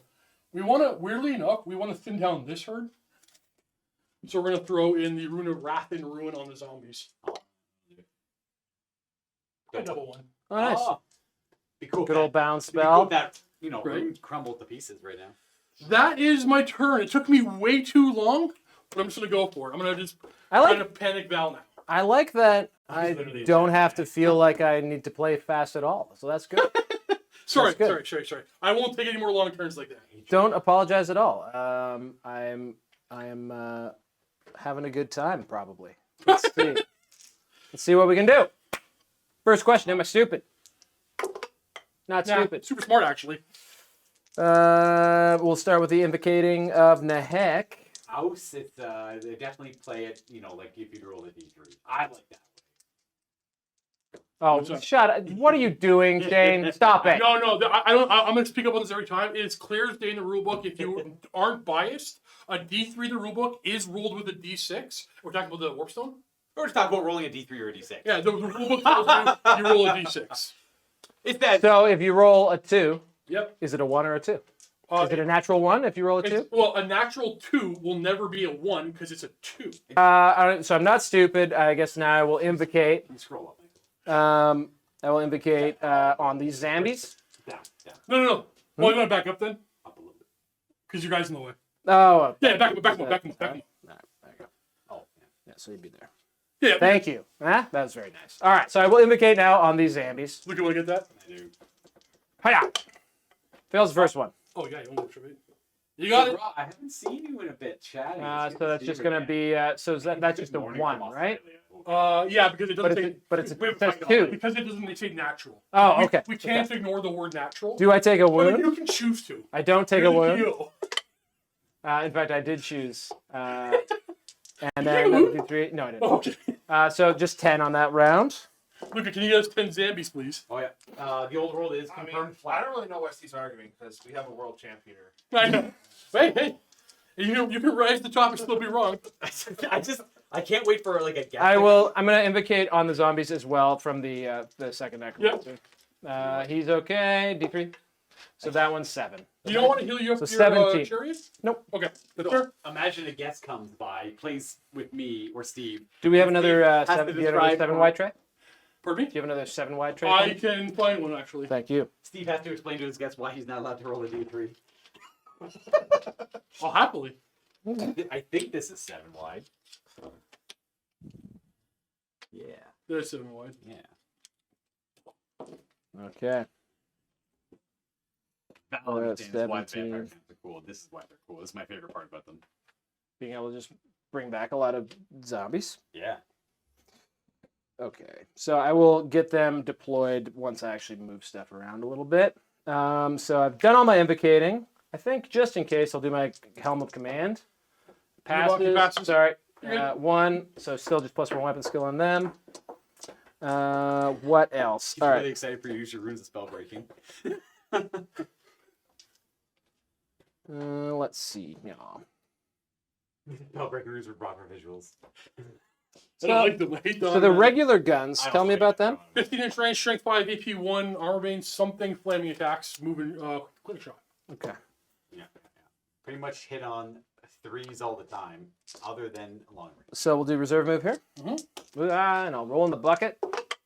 We want to, weirdly enough, we want to thin down this herd. So we're going to throw in the Rune of Wrath and Ruin on the zombies. A double one. Oh, nice. Oh, be cool. if Good that- old bounce it'd be cool spell. if that Right. room crumbled to pieces right now. That is my turn. It took me way too long, but I'm just going to go for it. I'm going to just I kind like. of panic Val now. I like that. I literally a don't giant have to guy. feel like I need to play fast at all. So that's good. Sorry. good. I won't take any more long turns like that. Don't apologize at all. I am having a good time probably. Let's see. Let's see what we can do. First question: am I stupid? Not Nah, stupid. super smart, actually. We'll start with the invocating of Nahek. Ouse, it's they definitely play it. You know, like if you roll a d3. I like that. Oh, shut up. What are you doing, Shane? Stop it. No, I don't. I'm going to speak up on this every time. It's clear as day in the rulebook. If you aren't biased, a D3 in the rulebook is rolled with a D6. We're talking about the Warpstone. We're just talking about rolling a d3 or a d6. Yeah, the rulebook tells you roll a D6. It's that. So if you roll a 2, Yep. is it a 1 or a 2? Is it a natural 1 if you roll a 2? Well, a natural 2 will never be a 1 because it's a 2. So I'm not stupid. I guess now I will invocate. Scroll up. I will invocate on these zombies. Down. No. Well, you want to back up then? Up a little bit. Because your guy's in the way. Oh. Yeah, back him up. All right, there you go. Oh, yeah. Yeah, so you'd be there. Yeah. Thank you. That was very nice. All right, so I will invocate now on these zombies. Look, you want to get that? I do. Hiya! Fails the first one. Oh, yeah, you want to tribute. You got it? I haven't seen you in a bit chatting. So that's just going to be, that's just a 1, right? Yeah, because it doesn't say. But it Wait, says no, 2. Because it doesn't say natural. Oh, okay. We can't ignore the word natural. Do I take a But wound? you can choose to. I don't take a wound. You. In fact, I did choose. And take a then wound? D3. No, I didn't. Okay. So just 10 on that round. Luca, can you get us 10 zombies, please? Oh yeah. The old world is I mean, confirmed I flat. don't really know what Steve's arguing because we have a world champ here. I know. Hey. You can rise to the top and still be wrong. I can't wait for like a guess. I'm going to invocate on the zombies as well from the second necromancer. He's okay. D3. So that one's 7. You don't want to heal you up So to your 17. chariot? Nope. Okay. That's So, fair. imagine a guest comes by, plays with me or Steve. Do we have another Has to 7? Do you have another describe 7 wide tray? Pardon me? Do you have another 7 wide tray? I can find one, actually. Thank you. Steve has to explain to his guests why he's not allowed to roll a d3. I'll happily. I think this is 7 wide. Yeah. There's 7 wide. Yeah. Okay. Val understands why 17. vampires are cool. This is why they're cool. This is my favorite part about them. Being able to just bring back a lot of zombies. Yeah. Okay. So I will get them deployed once I actually move stuff around a little bit. So I've done all my invocating. I think just in case I'll do my Helm of Command. Passes. Sorry. 1. So still just +1 weapon skill on them. What else? He's All really right. excited for you to use your runes of spell breaking. Let's see. Yeah. Spell breaking runes are proper visuals. I don't like them. I hate them. So the regular guns, I tell also me hate about them. them. 15-inch range, strength 5, AP 1, armor bane, something, flaming attacks, moving, quick shot. Okay. Yeah. Pretty much hit on 3s all the time, other than long range. So we'll do reserve move here. And I'll roll in the bucket.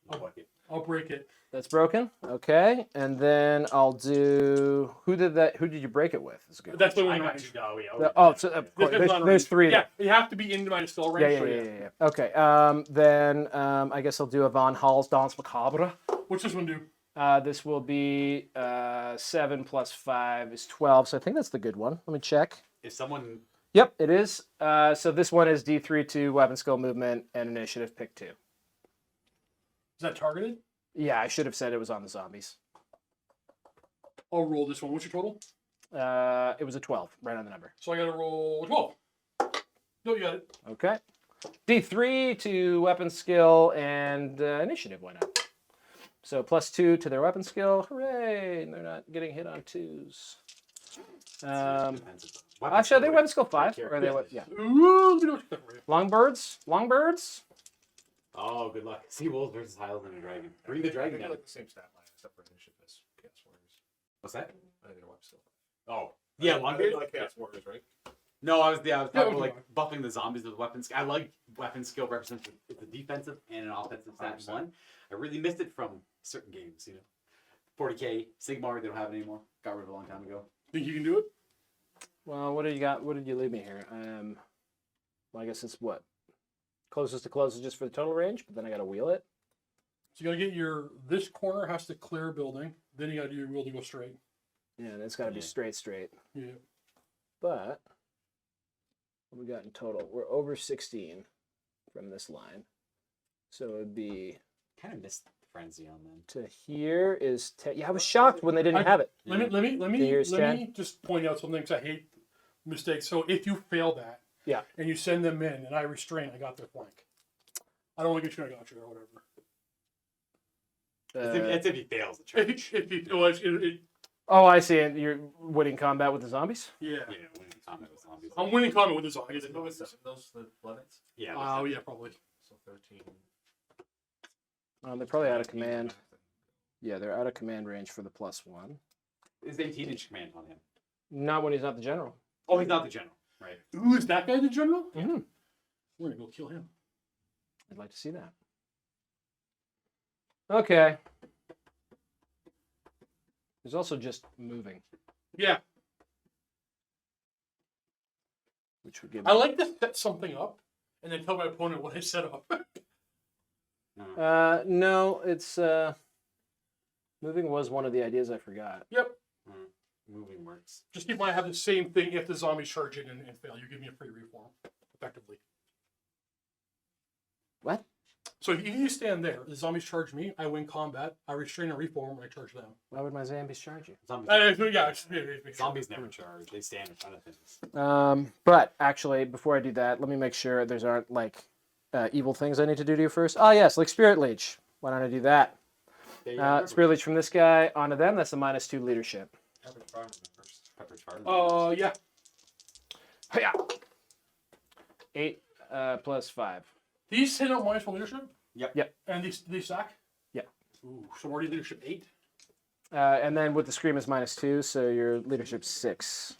I'll break it. That's broken. Okay. And then I'll do. Who did you break it with? Is good. That's the I one got range. you. So This is there's 3. Yeah, you have to be into my dispel Yeah, range. yeah. Okay. Then I guess I'll do a Von Hall's Danse Macabre. What's this one do? This will be 7 + 5 is 12. So I think that's the good one. Let me check. If someone. Yep, it is. So this one is D3 to weapon skill movement and initiative. Pick 2. Is that targeted? Yeah, I should have said it was on the zombies. I'll roll this one. What's your total? It was a 12, right on the number. So I gotta roll 12. No, you got it. Okay. D3 to weapon skill and initiative. Why not? So +2 to their weapon skill. Hooray! And they're not getting hit on 2s. Actually, are they weapon skill 5? Or are they what? Yeah. Ooh, let me know what you think, Ray. Longbirds. Oh, good luck. Sea wolves versus Highlander and Dragon. Bring the I dragon think down. like the same stat line except for initiative as Chaos Warriors. What's that? I think they're still. Oh. Yeah, I Longbeard? like Chaos Warriors, right? No, I was talking Yeah, about like buffing the zombies with weapons. I like weapon skill represents it's a defensive and an offensive stat in 100%. one. I really missed it from certain games, 40k, Sigmar, they don't have it anymore. Got rid of it a long time ago. Think you can do it? Well, what do you got? What did you leave me here? Well, I guess it's what? Closest to closest just for the total range, but then I got to wheel it. So you gotta get this corner has to clear a building. Then you gotta do your wheel to go straight. Yeah, and it's got to be straight. Yeah. But what we got in total? We're over 16 from this line. So it would be Kind of missed the frenzy on them. to here is 10. Yeah, I was shocked when they didn't have it. Let me Here's let 10. me just point out something because I hate mistakes. So if you fail that, Yeah. and you send them in, and I restrain, I got their flank. I don't want to get you, I got you, or whatever. That's if he fails the charge. Oh, I see. And you're winning combat with the zombies? Yeah. Yeah, winning combat with zombies. I'm winning combat with the zombies. Those the Bloodheads? Yeah. Oh, yeah, probably. So 13. They're probably out of command. Yeah, they're out of command range for the +1. Is 18 inch command on him? Not when he's not the general. Oh, he's not the general. Right. Ooh, is that guy the general? Mm-hmm. We're going to go kill him. I'd like to see that. Okay. There's also just moving, Yeah. which would give I like to set something up and then tell my opponent what I set up. no, it's moving was one of the ideas I forgot. Yep. Moving works. Just keep in mind I have the same thing if the zombies charge in and fail. You give me a free reform, effectively. What? So if you stand there, the zombies charge me, I win combat, I restrain and reform, and I charge them. Why would my zombies charge you? Zombies never charge. They stand in front of things. But actually, before I do that, let me make sure there's aren't like evil things I need to do to you first. Oh yes, like Spirit Leech. Why don't I do that? Spirit Leech from this guy onto them. That's a -2 leadership. Pepper charge. Yeah. Yeah. 8 + 5. These hit out -1 leadership? Yep. And these sack? Yeah. Ooh, so I'm already leadership 8? And then with the Scream is -2, so your leadership's 6.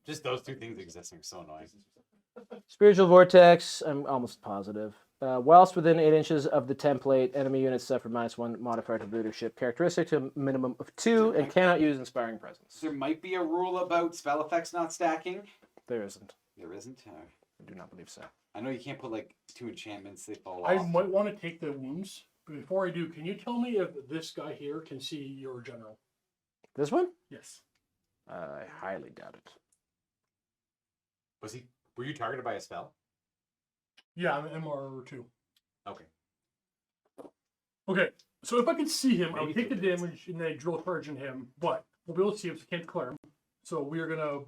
Just those two things existing are so annoying. Spiritual Vortex, I'm almost positive. Whilst within 8 inches of the template, enemy units suffer -1 modifier to leadership, characteristic to a minimum of 2, and cannot use Inspiring Presence. There might be a rule about spell effects not stacking. There isn't. There isn't? I do not believe so. I know you can't put like 2 enchantments, they fall I off. might want to take the wounds. But before I do, can you tell me if this guy here can see your general? This one? Yes. I highly doubt it. Were you targeted by a spell? Yeah, I'm MR2. Okay. Okay, so if I could see him, I would Maybe take the 2 minutes. damage and then I drill a charge in him, but we'll be able to see him, so I can't declare him. So we are gonna.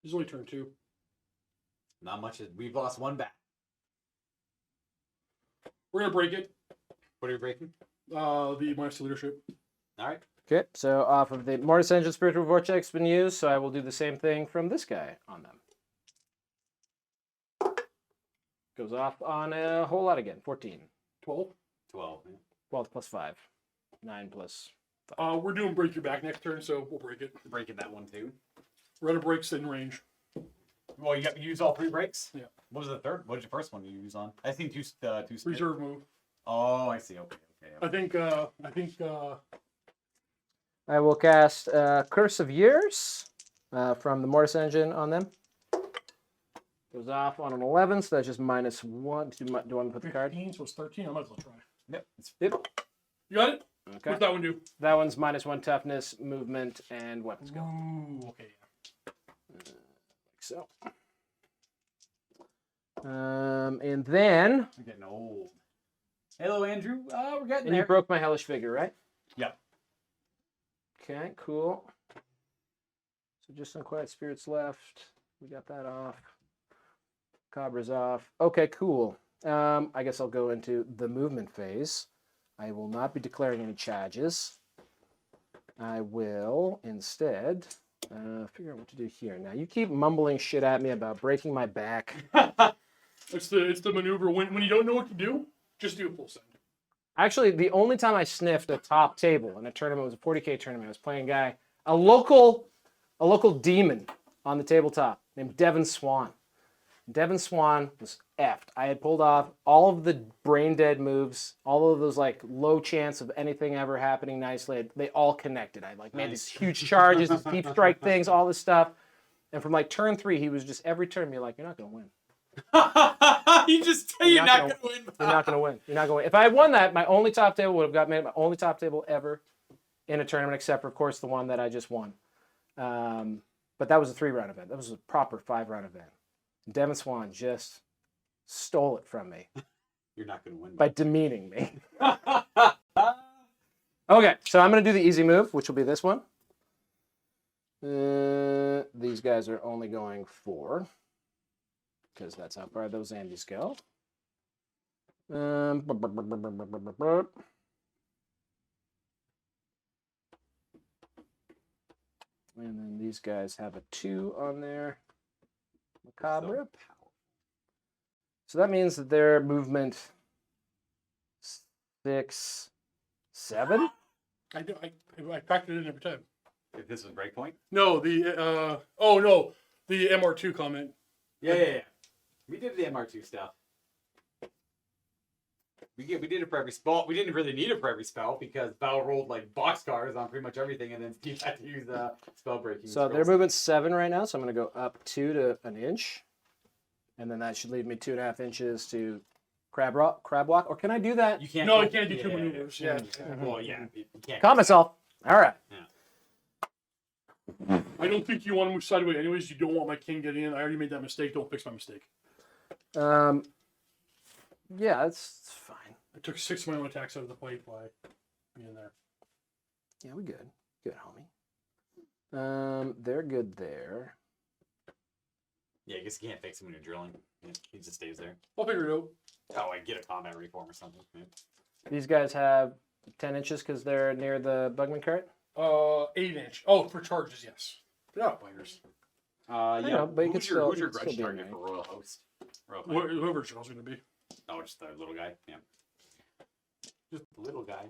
This is only turn 2. Not much. We've lost 1 bat. We're gonna break it. What are you breaking? The -2 leadership. All right. Okay, so off of the Mortis Engine, Spiritual Vortex been used, so I will do the same thing from this guy on them. Goes off on a whole lot again. 14. 12. 12. Yeah. 12 + 5. 9 + 5. We're doing break your back next turn, so we'll break it. Breaking that one too. We're gonna break in range. Well, you got to use all 3 breaks? Yeah. What was the third? What was your first one you use on? I think two split. Reserve move. Oh, I see. Okay. I think. I will cast Curse of Years from the Mortis Engine on them. Goes off on an 11, so that's just -1. Do you want to put the card? 15, so it's 13. I might as well try. Yep. Yep. You got it? Okay. What's that one do? That one's -1 toughness, movement, and weapon skill. Ooh, okay. Like so. And then... We're getting old. Hello, Andrew. We're getting And there. you broke my hellish figure, right? Yeah. Okay, cool. So just some quiet spirits left. We got that off. Cobra's off. Okay, cool. I guess I'll go into the movement phase. I will not be declaring any charges. I will instead figure out what to do here. Now, you keep mumbling shit at me about breaking my back. It's the maneuver. When you don't know what to do, just do a full send. Actually, the only time I sniffed a top table in a tournament was a 40K tournament. I was playing a local demon on the tabletop named Devin Swan. Devin Swan was effed. I had pulled off all of the brain dead moves, all of those like low chance of anything ever happening nicely. They all connected. I made these huge charges, these deep strike things, all this stuff. And from like turn 3, he was just every turn be like, "You're not gonna win. You just say you're not gonna win. You're not gonna win. You're not gonna win." If I had won that, my only top table would have got made my only top table ever in a tournament, except for of course the one that I just won. But that was a 3-round event. That was a proper 5-round event. Devin Swan just stole it from me You're not gonna win. by demeaning me. Okay, so I'm going to do the easy move, which will be this one. These guys are only going 4, because that's how far those zombies go. And then these guys have a 2 on their macabre. So that means that their movement 6, 7. I factored it in every time. If this was breakpoint? No, the the MR2 comment. Yeah. We did the MR2 stuff. We did it for every spell. We didn't really need it for every spell because Val rolled like boxcars on pretty much everything, and then Steve had to use spell breaking. So their movement's 7 right now, so I'm going to go up 2 to an inch. And then that should leave me 2.5 inches to crab walk. Or can I do that? You can't. No, you can't do 2 maneuvers. Yeah. Well, yeah. You can't. Calm myself. All right. I don't think you want to move sideways anyways. You don't want my king getting in. I already made that mistake. Don't fix my mistake. Yeah, that's fine. I took 6 of my own attacks out of the fight by being there. Yeah, we good. Good, homie. They're good there. Yeah, I guess you can't fix him when you're drilling. He just stays there. I'll figure it out. Oh, I get a combat reform or something. Yeah. These guys have 10 inches because they're near the Bugman cart. 8 inch. Oh, for charges, yes. They're not biters. Yeah. know, but you could who's still- your you could grudge still be target annoying. for Royal Host? Royal Clan? Whoever Charles going to be. Oh, just the little guy. Yeah. Just the little guy.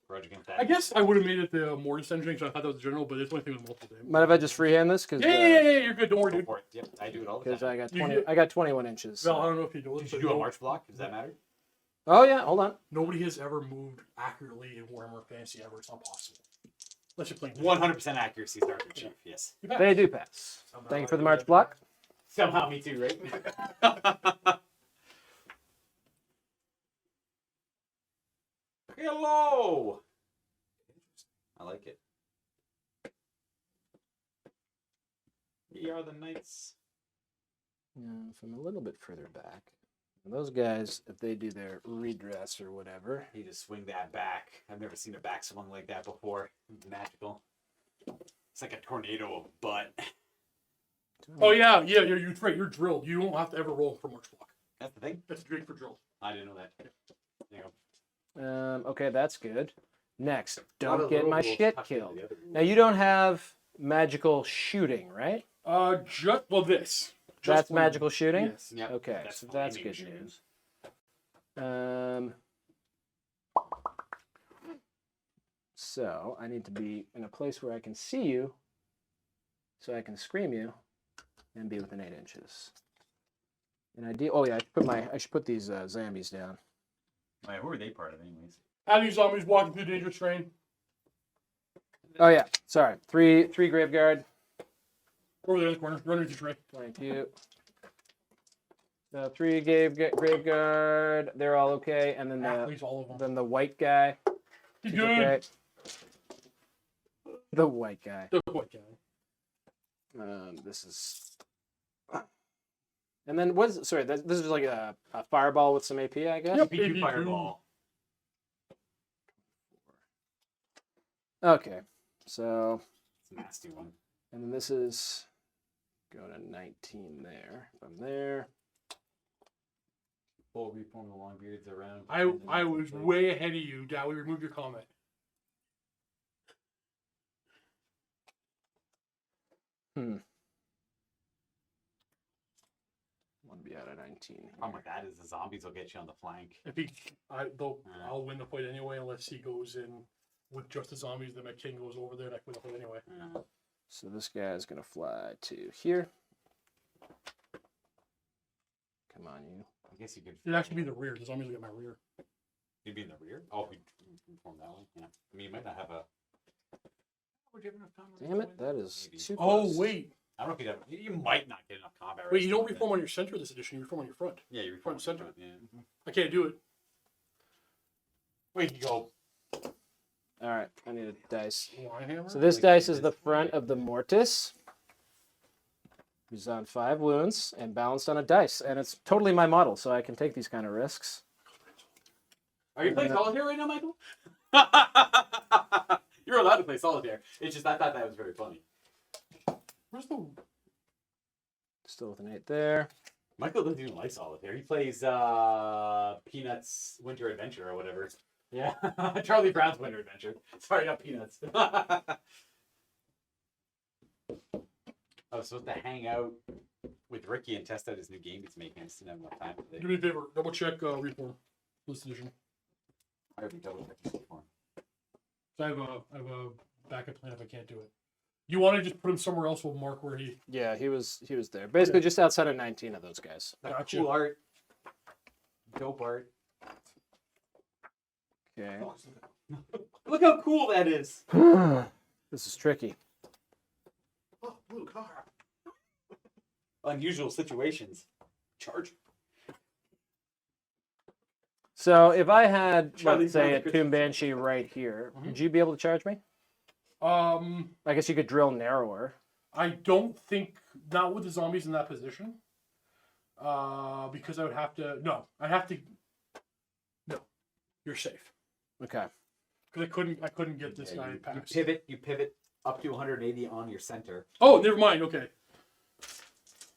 Grudge against that. I guess I would have made it the Mortis engine because I thought that was the general, but it's only thing with multiple damage. Mind if I just freehand this? Because Yeah, you're good. Don't worry, Go dude. for it. Yep, I do it all the time. I got You 20. get- I got 21 inches. Val, I So. don't know if you know this, Did you but do a march block? Does that matter? Oh yeah, hold on. nobody has ever moved accurately in Warhammer Fantasy ever. It's not possible. Unless you're playing 100% accuracy starter chief. Yes. You bet. They do pass. Thank you for the march block. Somehow me too, right? Hello. I like it. Here are the knights. From a little bit further back. And those guys, if they do their redress or whatever, He just swing that back. I've never seen a back swung like that before. It's magical. It's like a tornado of butt. Oh, yeah. You're right. You're drilled. You don't have to ever roll for March block. That's the thing. That's great for drilled. I didn't know that. There you go. okay, that's good. Next, A lot don't of get little my rules shit tucked into killed. the other Now you don't have magical shooting, right? This. That's one. magical shooting. Yes. Yep, Okay, so that's flaming good shooting. news. So I need to be in a place where I can see you, so I can scream you, and be within 8 inches. And oh yeah, I should put these zombies down. Wait, who are they part of, anyways? How do you zombies walking through dangerous terrain? Oh yeah, sorry. Three graveguard. Over there in the corner. Run into the tray. Thank you. So 3 graveguard. They're all okay, and then Athletes, all of them. the white guy. He's is good. okay. The white guy. The white guy. This is. And then what is it? Sorry, this is like a fireball with some AP, I guess. Yep. P2 AP2. fireball. Okay, so It's a nasty one. and then this is going to 19 there. From there. Full reform the long beards around. I was way ahead of you, Dowie. Remove your comment. Want to be out of 19. Problem with that is the zombies will get you on the flank. If he, I'll win the fight anyway, unless he goes in with just the zombies. Then my king goes over there, and I win the fight anyway. So this guy's gonna fly to here. Come on, you. I guess you could. It'd actually be the rear. The zombies will get my rear. You'd be in the rear? Oh, we reform that one. Yeah. I mean, you might not have a. Would you have enough time? Damn it, that is Maybe. too Oh close. wait, I don't know if you'd have. You might not get enough combat. wait! You don't resistance. reform on your center this edition. You reform on your front. Yeah, you reform front on center. the front, Yeah. I can't do it. Wait, you go. All right, I need a dice. Linehammer. So this Like dice this is the way. front of the mortis. He's on 5 wounds and balanced on a dice, and it's totally my model, so I can take these kind of risks. Are you playing solitaire right now, Michael? You're allowed to play solitaire. It's just I thought that was very funny. Where's the? Still with an 8 there. Michael doesn't even like solitaire. He plays Peanuts Winter Adventure or whatever. Yeah, Charlie Brown's Winter Adventure. Sorry, not Peanuts. I was supposed to hang out with Ricky and test out his new game he's making. I just didn't have enough time today. Do me a favor. Double check Reform this edition. I already double checked this before. So I have a backup plan if I can't do it. You want to just put him somewhere else? We'll mark where he. Yeah, he was there. Basically, just outside of 19 of those guys. Gotcha. Cool art. Dope art. Okay. Look how cool that is. This is tricky. Oh, blue car. Unusual situations. Charge. So if I had, Charlie's let's say, a Brown Tomb Banshee right here, would you be able to charge me? I guess you could drill narrower. I don't think not with the zombies in that position. Because I would have to. No, I have to. No, you're safe. Okay. Because I couldn't get this guy past. You pivot up to 180 on your center Oh, never mind. Okay.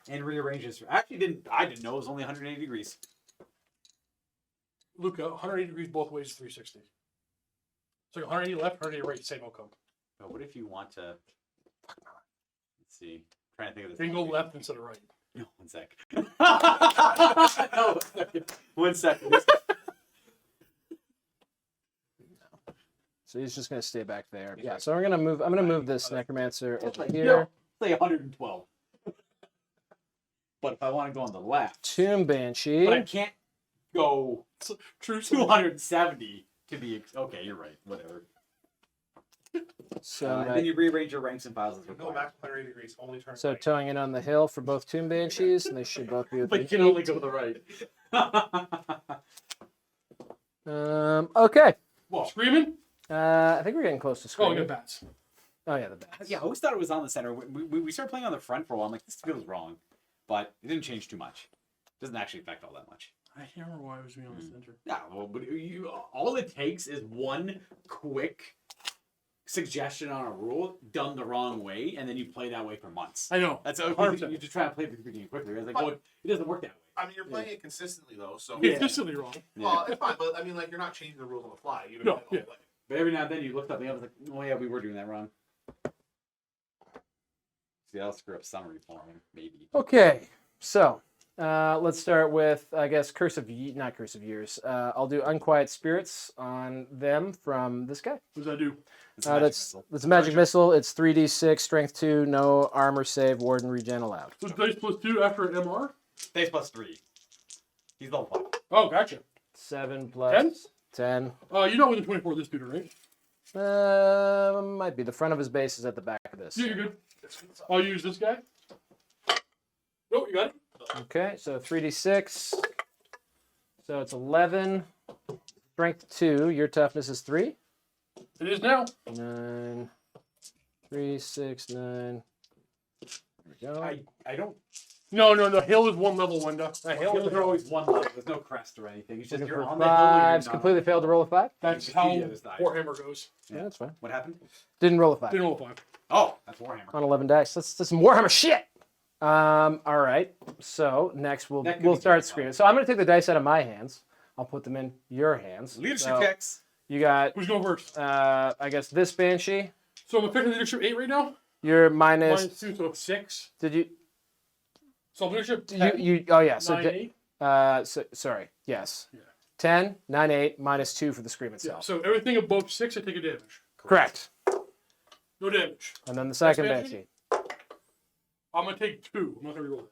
and rearrange this. Actually, I didn't know it was only 180 degrees. Luca, 180 degrees both ways is 360. So 180 left, 180 right, same outcome. But what if you want to? Let's see. Trying to think of this. Then go left instead of right. No, 1 sec. No, 1 second. 1 second. So he's just gonna stay back there. Yeah. So we're gonna move. I'm gonna move this necromancer over Yeah. here. Say 112. But if I want to go on the left, Tomb Banshee. but I can't go True. 270 to be okay. You're right. Whatever. So Then you rearrange your ranks and files as Go required. back 180 degrees. Only turn so right. towing in on the hill for both Tomb Banshees, and they should both be But with you can only go to the right. Okay. Well, screaming? I think we're getting close to Oh, screaming. yeah, bats. Oh yeah, the bats. Yeah, I always thought it was on the center. We started playing on the front for a while. I'm like, this feels wrong. But it didn't change too much. It doesn't actually affect all that much. I can't remember why I was being on the center. Yeah, well, but all it takes is one quick suggestion on a rule done the wrong way, and then you play that way for months. I know. That's okay. 100%. You just try to play the game quickly. I was like, well, it doesn't work that way. I mean, you're playing it consistently though, so It's consistently wrong. well, it's fine. But I mean, like, you're not changing the rules on the fly. You No, yeah. But every now and then you looked up and I was like, oh yeah, we were doing that wrong. See, I'll screw up some reforming, maybe. Okay. So let's start with, I guess, not Curse of Years. I'll do Unquiet Spirits on them from this guy. What does that do? It's a magic That's missile. a magic missile. It's 3d6, strength 2, no armor save, warden regen allowed. So it's dice plus 2 after an MR? Base plus 3. He's level 5. Oh, gotcha. 7 plus 10. You're not within 24 of this dude, right? Might be. The front of his base is at the back of this. Yeah, you're good. I'll use this guy. Oh, you got it? Okay, so 3d6. So it's 11. Strength 2. Your toughness is 3. It is now. 9. 3, 6, 9. There we go. I don't. No. Hill is one level, Wenda. Hills are always one level. There's no crest or anything. It's just Looking you're for on the hill. Or you're fives. not. Completely failed to roll a 5. That's You how can do the other side. Warhammer goes. Yeah, that's fine. What happened? Didn't roll a 5. Didn't roll a 5. Oh, that's Warhammer. On 11 dice. That's some Warhammer shit. All right. So next That could we'll be start good, screaming. So I'm gonna take the dice out of my hands. I'll put them in your hands. Leadership So checks. you got, Who's going first? I guess this Banshee. So I'm effective leadership 8 right now. You're minus. Minus 2, so 6. Did you? So leadership 10, You? Oh yeah. So 9, 8. sorry. Yes. Yeah. 10, 9, 8, minus 2 for the scream Yeah, itself. so everything above 6, I take a damage. Correct. No damage. And then the second Next Banshee. I'm going to take 2. I'm not going to reroll that.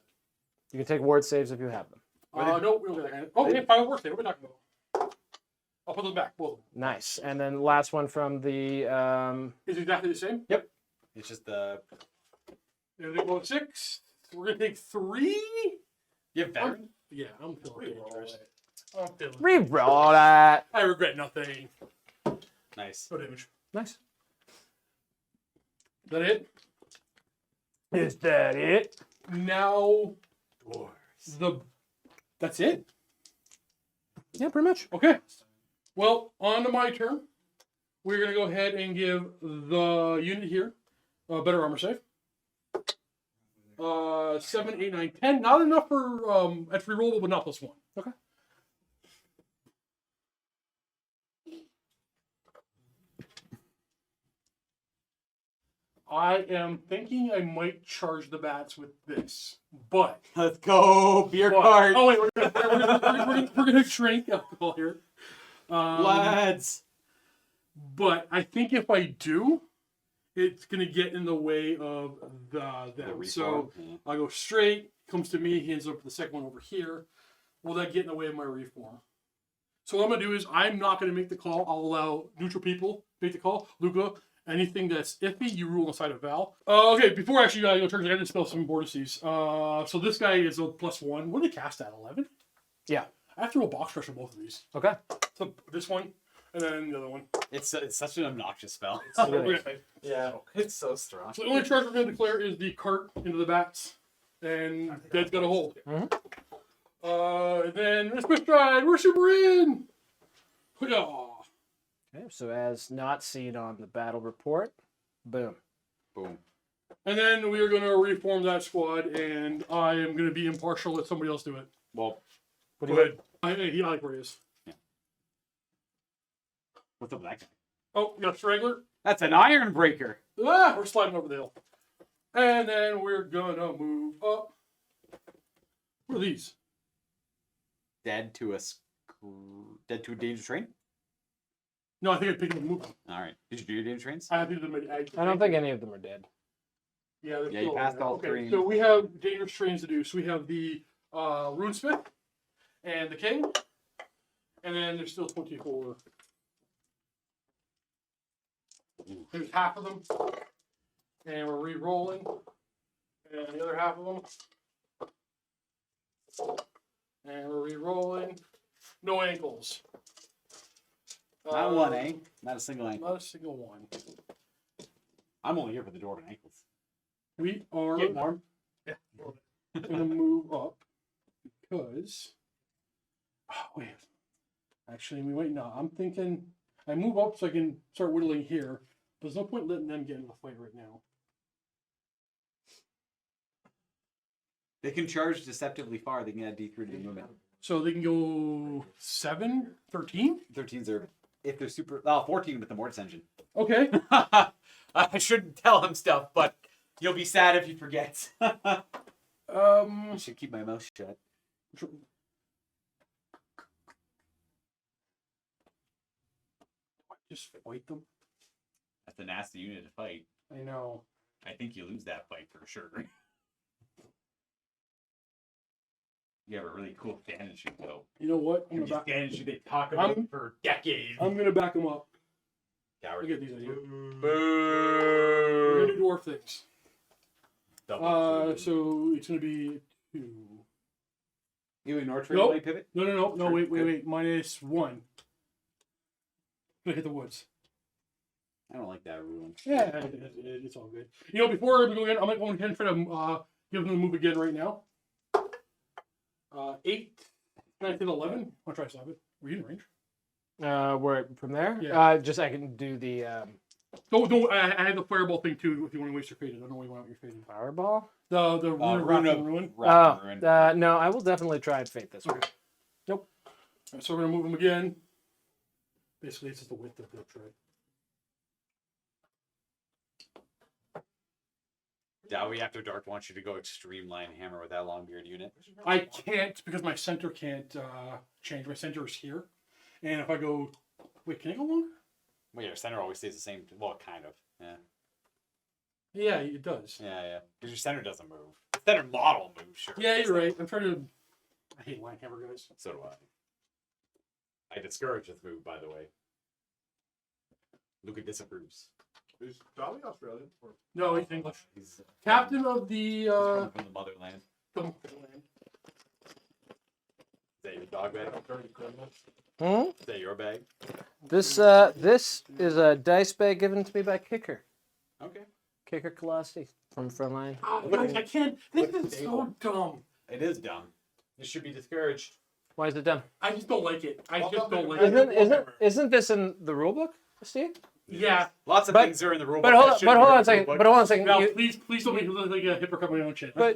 You can take ward saves if you have them. No, we don't get that kind of. Oh, okay, 5 works there. What are we talking about? I'll put them back, both of them. Nice. And then the last one from the. Is it exactly the same? Yep. It's just the. Everything below 6. We're going to take 3. You have veteran. Yeah, I'm feeling dangerous. I'm feeling. Reroll that. I regret nothing. Nice. No damage. Nice. Is that it? Is that it? Now, that's it? Yeah, pretty much. Okay. Well, on to my turn. we're going to go ahead and give the unit here a better armor save. 7, 8, 9, 10. Not enough for it's rerollable, but not +1. Okay. I am thinking I might charge the bats with this, but Let's go, beer but- cart. Oh wait, we're gonna drink alcohol here. Lads. But I think if I do, it's gonna get in the way of them. So I'll go straight. Comes to me. He ends up with the second one over here. Will that get in the way of my reform? So what I'm gonna do is I'm not gonna make the call. I'll allow neutral people to make the call. Luca, anything that's iffy, you rule on the side of Val. Okay, before actually I go turns, I gotta dispel some vortices. So this guy is a +1. What did they cast at? 11? Yeah. I have to roll box pressure both of these. Okay. So this one, and then the other one. It's such an obnoxious spell. Okay. Yeah, it's so strong. So the only charge we're going to declare is the cart into the bats, and Dead's got a hold. Mhm. And then let's stride. We're super in. Yeah. Okay, so as not seen on the battle report, boom. Boom. And then we are going to reform that squad, and I am going to be impartial. Let somebody else do it. Well, Go ahead. I like where he is. what's up with that guy? Oh, we got a strangler. That's an iron breaker. Ah, we're sliding over the hill. And then we're going to move up. What are these? Dead to a dangerous train. No, I think I picked up moving. All right. Did you do your dangerous trains? I think I don't think any of them are dead. Yeah, they're Yeah, you still passed there. all Okay, three. so we have dangerous trains to do. So we have the Runesmith and the King, and then there's still 24. There's half of them, and we're re-rolling, and the other half of them, and we're re-rolling. No ankles. Not one, eh? Not a single ankle. Not a single one. I'm only here for the Dwarven ankles. We are Get warm. gonna move up because wait. Actually, we wait now. I'm thinking I move up so I can start whittling here. There's no point letting them get into the fight right now. They can charge deceptively far. They can add D3 to the movement. So they can go 7, 13? 13s are if they're super. 14 with the Mortis engine. Okay. I shouldn't tell him stuff, but you'll be sad if he forgets. I should keep my mouth shut. Just fight them. That's a nasty unit to fight. I know. I think you lose that fight for sure. You have a really cool stand shoot though. You know what? I'm You gonna back, stand shoot they talk about I'm- for decades. I'm gonna back them up. Coward. Look at these ideas. Boo. We're gonna do dwarf things. Double. So it's gonna be 2. You ignore trade Nope. light pivot? No. Sure, Wait. good. -1. Gonna hit the woods. I don't like that rule. Yeah, it's all good. You know, before we go again, I'm gonna go ahead and try to give them the move again right now. 8, 9, 10, 11. I'll try to stop it. Were you in range? Where from there? Yeah. Just I can do the No, I had the fireball thing too. If you want to waste your fade, I don't know why you want your fade. fireball. The Rune of ruin. Rock and Ruin. No, I will definitely try and fate this one. Okay. Nope. All right, so we're gonna move them again. Basically, it's just the width of the tray. Dowie After Dark wants you to go extreme line hammer with that long beard unit. I can't because my center can't change. My center is here, and if I go, wait, can I go longer? Well, your center always stays the same. Well, kind of. Yeah. Yeah, it does. Yeah. Because your center doesn't move. Center model moves, sure. Yeah, you're right. I'm trying to. I hate line hammer guys. So do I. I discourage this move, by the way. Luca disapproves. Is Dolly Australian? Or... No, he's English. He's Captain of the he's from the motherland. land. Is that your dog bag? Hmm? Is that your bag? This is a dice bag given to me by Kicker. Okay. Kicker Colossi from Frontline. Oh, guys, I can't. This is so dumb. It is dumb. You should be discouraged. Why is it done? I just don't like it. I just don't like Isn't it. isn't this in the rulebook, Steve? Yeah. Lots of But- things are in the rule. But hold on a second. But hold on a second. Now, You- please don't make me look like a hypocrite on my own shit. but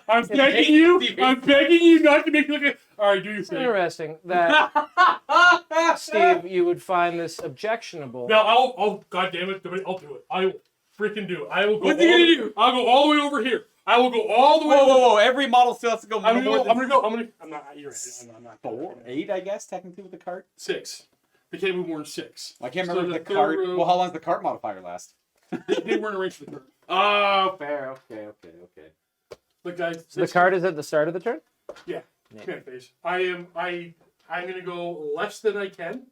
I'm begging you. I'm begging you not to make me look like. All right, do your it's thing. interesting that Steve, you would find this objectionable. Now, I'll. God damn it, I'll do it. I will freaking do it. I will go. What's he gonna do? I'll go all the way over here. I will go all the way. Whoa, over. whoa, whoa! Every model still has to go. I'm gonna more go. than I'm not. You're right. I'm not. 4, 8, I guess, technically with the cart. 6. They can't move more than 6. I can't So remember the the third cart. row- Well, how long does the cart modifier last? They weren't arranged for the card. Oh, fair. Okay. But guys, So the card is at the start of the turn? Yeah. Command phase. I'm gonna go less than I can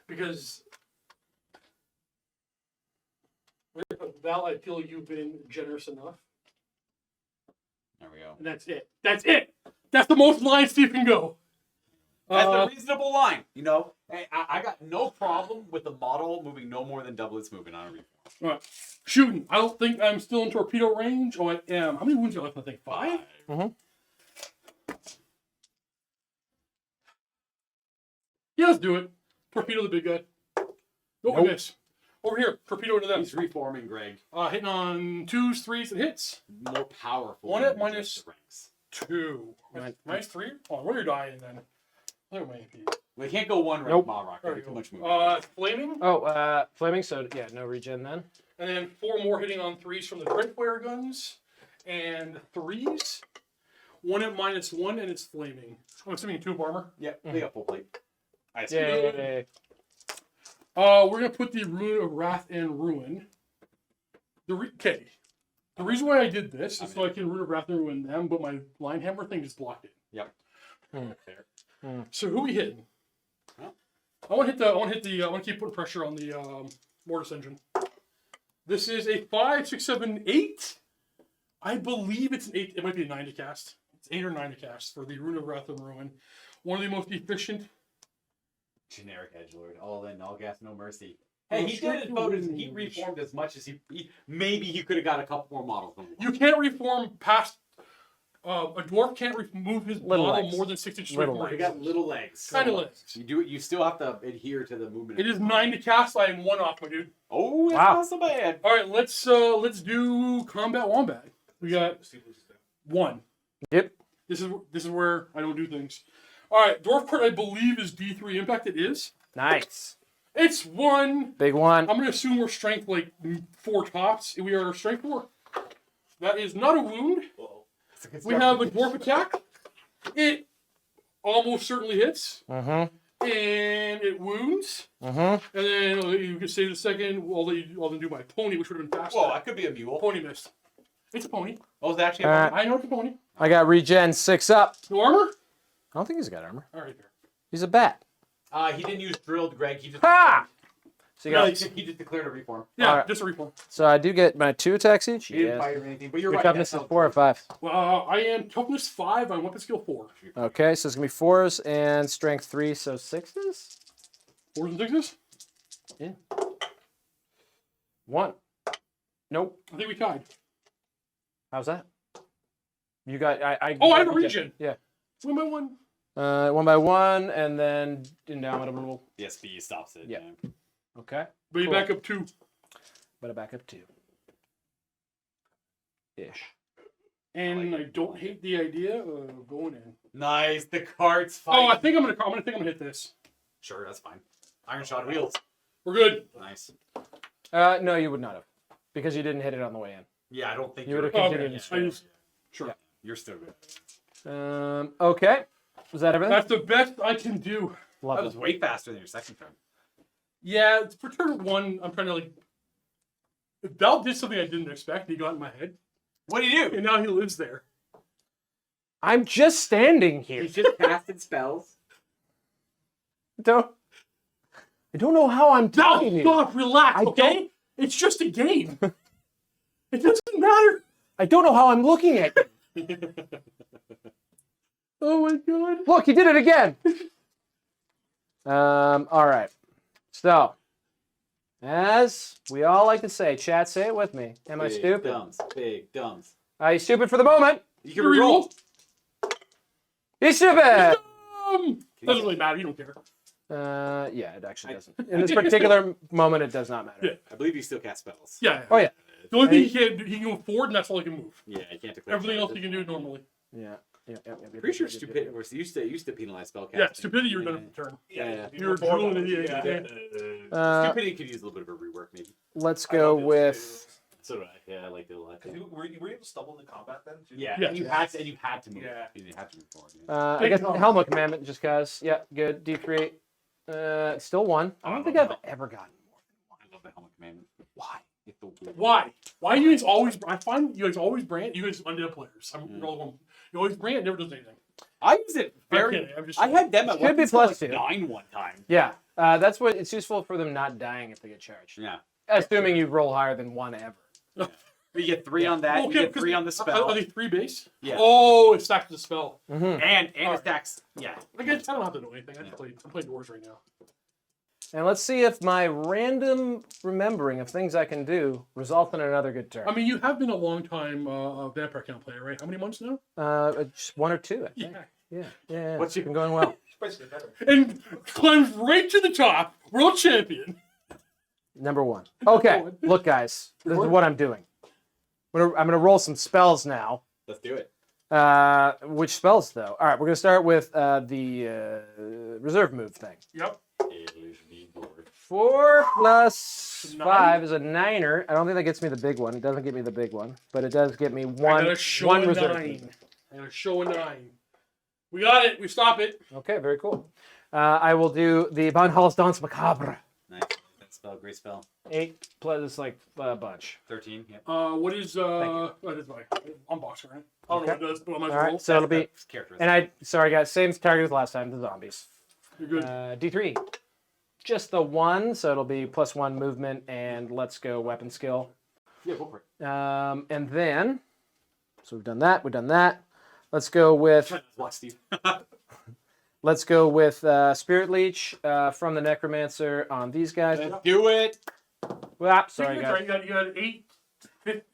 because Val, I feel you've been generous enough. There we go. And that's it. That's it. That's the most line Steve can go. That's a reasonable line. You know, hey, I got no problem with the model moving no more than double its movement on a reform. All right. Shooting. I don't think I'm still in torpedo range. Oh, I am. How many wounds are left? I think 5. Mm-hmm. Yeah, let's do it. Torpedo the big guy. Nope, Nope. I miss. Over here. Torpedo into them. He's reforming, Greg. Hitting on 2s, 3s, and hits. More powerful. One than at minus- the ranks. 2. Minus 3? Oh, what are you dying then? Look at my AP. We can't go one rank Nope. Maw Rock. There Too you go. much movement. Flaming. Oh, flaming, so yeah, no regen then. And then 4 more hitting on 3s from the Dread Flare guns. And 3s. 1 at -1, and it's flaming. I'm assuming 2 of armor. Yeah, they got full plate. I see. Yay. We're going to put the Rune of Wrath and Ruin. Okay. The reason why I did this is so I can Rune of Wrath and Ruin them, but my Line Hammer thing just blocked it. Yep. Fair. So who we hitting? Well. I want to keep putting pressure on the Mortis engine. This is a 5, 6, 7, 8. I believe it's an 8. It might be a 9 to cast. It's 8 or 9 to cast for the Rune of Wrath and Ruin. One of the most efficient. Generic edgelord. All in, all gas, no mercy. Hey, he did about as he reformed as much as he maybe he could have got a couple more models. You can't reform past. A dwarf can't remove his Little model legs. more than 6 inches. Little away He from got little legs. Kind of legs. You do it. You still have to adhere to the movement. It is 9 to cast. I am 1 off, my dude. Oh, it's Wow. not so bad. All right, let's do combat wombat. We got 1. Yep. This is where I don't do things. All right, dwarf card I believe is D3 impact. It is. Nice. It's 1. Big one. I'm gonna assume we're strength like 4 tops. We are strength 4. That is not a wound. We have a dwarf attack. It almost certainly hits. Mm-hmm. And it wounds. Mm-hmm. And then you can save a second. I'll then do my pony, which would have been faster. Whoa, that could be a mule. Pony missed. It's a pony. Oh, it's actually. I know it's a pony. I got regen 6 up. No armor? I don't think he's got armor. All right, there. He's a bat. He didn't use drilled, Greg. He just. Ha! So you No, got, he just declared a reform. Yeah, Alright. just a reform. so I do get my 2 attacks each. He didn't Yes. fire or anything, but you're Your right. toughness that's is how- 4 or 5. Well, I am toughness 5 on weapon skill 4. Okay, so it's gonna be 4s and strength 3, so 6s. 4s and 6s? Yeah. 1. Nope. I think we tied. How's that? You got I Oh, I have a okay. regen. Yeah. 1 by 1. 1 by 1, and then indomitable. The SB stops it. Yeah. Yeah. Okay. But you Cool. back up 2. But I back up 2. Ish. And I don't hate the idea of going in. Nice. The cart's Oh, fine. I think I'm gonna hit this. Sure, that's fine. Iron shot wheels. We're good. Nice. No, you would not have, because you didn't hit it on the way in. Yeah, I don't think You you're. would have Okay, continued. I just, sure. Yeah. You're still good. Okay. Was that everything? That's the best I can do. That Lovely. was way faster than your second turn. Yeah, for turn 1, I'm trying to like. Val did something I didn't expect. He got in my head, What do you do? and now he lives there. I'm just standing here. He's just casting spells. I don't know how I'm Val, talking to you. stop, relax, I okay? don't- It's just a game. It doesn't matter. I don't know how I'm looking at you. Oh my god. Look, he did it again. All right. So, as we all like to say, chat, say it with me. Am I Big stupid? Dumbs. Big dumbs. Are you stupid for the moment? You can Here we reroll. go. He's stupid. Doesn't really matter. You don't care. Yeah, it actually doesn't. In this particular moment, it does not matter. Yeah. I believe you still cast spells. Yeah. Oh, yeah. The only thing he can't do, he can go forward, and that's all he can move. Yeah, I can't declare. Everything else he can do normally. Yeah. Pretty sure stupidity used to penalize spell casting. Yeah, stupidity, you're done for the turn. Yeah. You're drooling in the Stupidity could use a little bit of a rework, maybe. Let's go with... So do I. Yeah, I like it a lot. Were you able to stumble into combat then? Too? Yeah, Yeah. and you had to move. Yeah. You had to move forward. Yeah. I guess Helmet Commandment just cause. Yeah, good. D3. Still 1. I don't think I've ever gotten more. I love the helmet commandment. Why? Get the Why? Why you guys always? I find you guys always brand. You guys undead players. You always brand. Never does anything. I use it I'm very. kidding, I'm just I had them at Should be weapons till, plus like 2. 9 one time. Yeah, that's what it's useful for them not dying if they get charged. Yeah. Assuming you roll higher than 1 ever. You get 3 on that. Okay, You get because 3 on the spell. Are they 3 base? Yeah. Oh, it stacks the spell. And it stacks. Yeah. I don't have to do anything. I'm playing Dwarves right now. And let's see if my random remembering of things I can do results in another good turn. I mean, you have been a long time Vampire Count player, right? How many months now? Just 1 or 2, I think. Yeah. What's It's been going well. Basically better. And climbs right to the top, world champion. Number 1. Okay, look, guys. This is what I'm doing. I'm gonna roll some spells now. Let's do it. Which spells, though? All right, we're gonna start with the reserve move thing. Yep. 4 plus 9? 5 is a 9er. I don't think that gets me the big one. It doesn't get me the big one, but it does get me I one. gotta show one a reserve 9. move. I gotta show a 9. We got it. We stop it. Okay, very cool. I will do the Van Hall's Danse Macabre. Nice. That spell, great spell. 8 plus like a bunch. 13. Yep. What is what is my unboxer, right? I don't know what it does, but I might as All well. right, so it'll be. Character. And sorry guys, same target as last time. The zombies. You're good. D3. Just the 1, so it'll be plus 1 movement and let's go weapon skill. Yeah, go for it. And then, so we've done that. Let's go with. Watch Steve. Let's go with Spirit Leech from the Necromancer on these guys. Do it. Well, sorry guys. You got 8.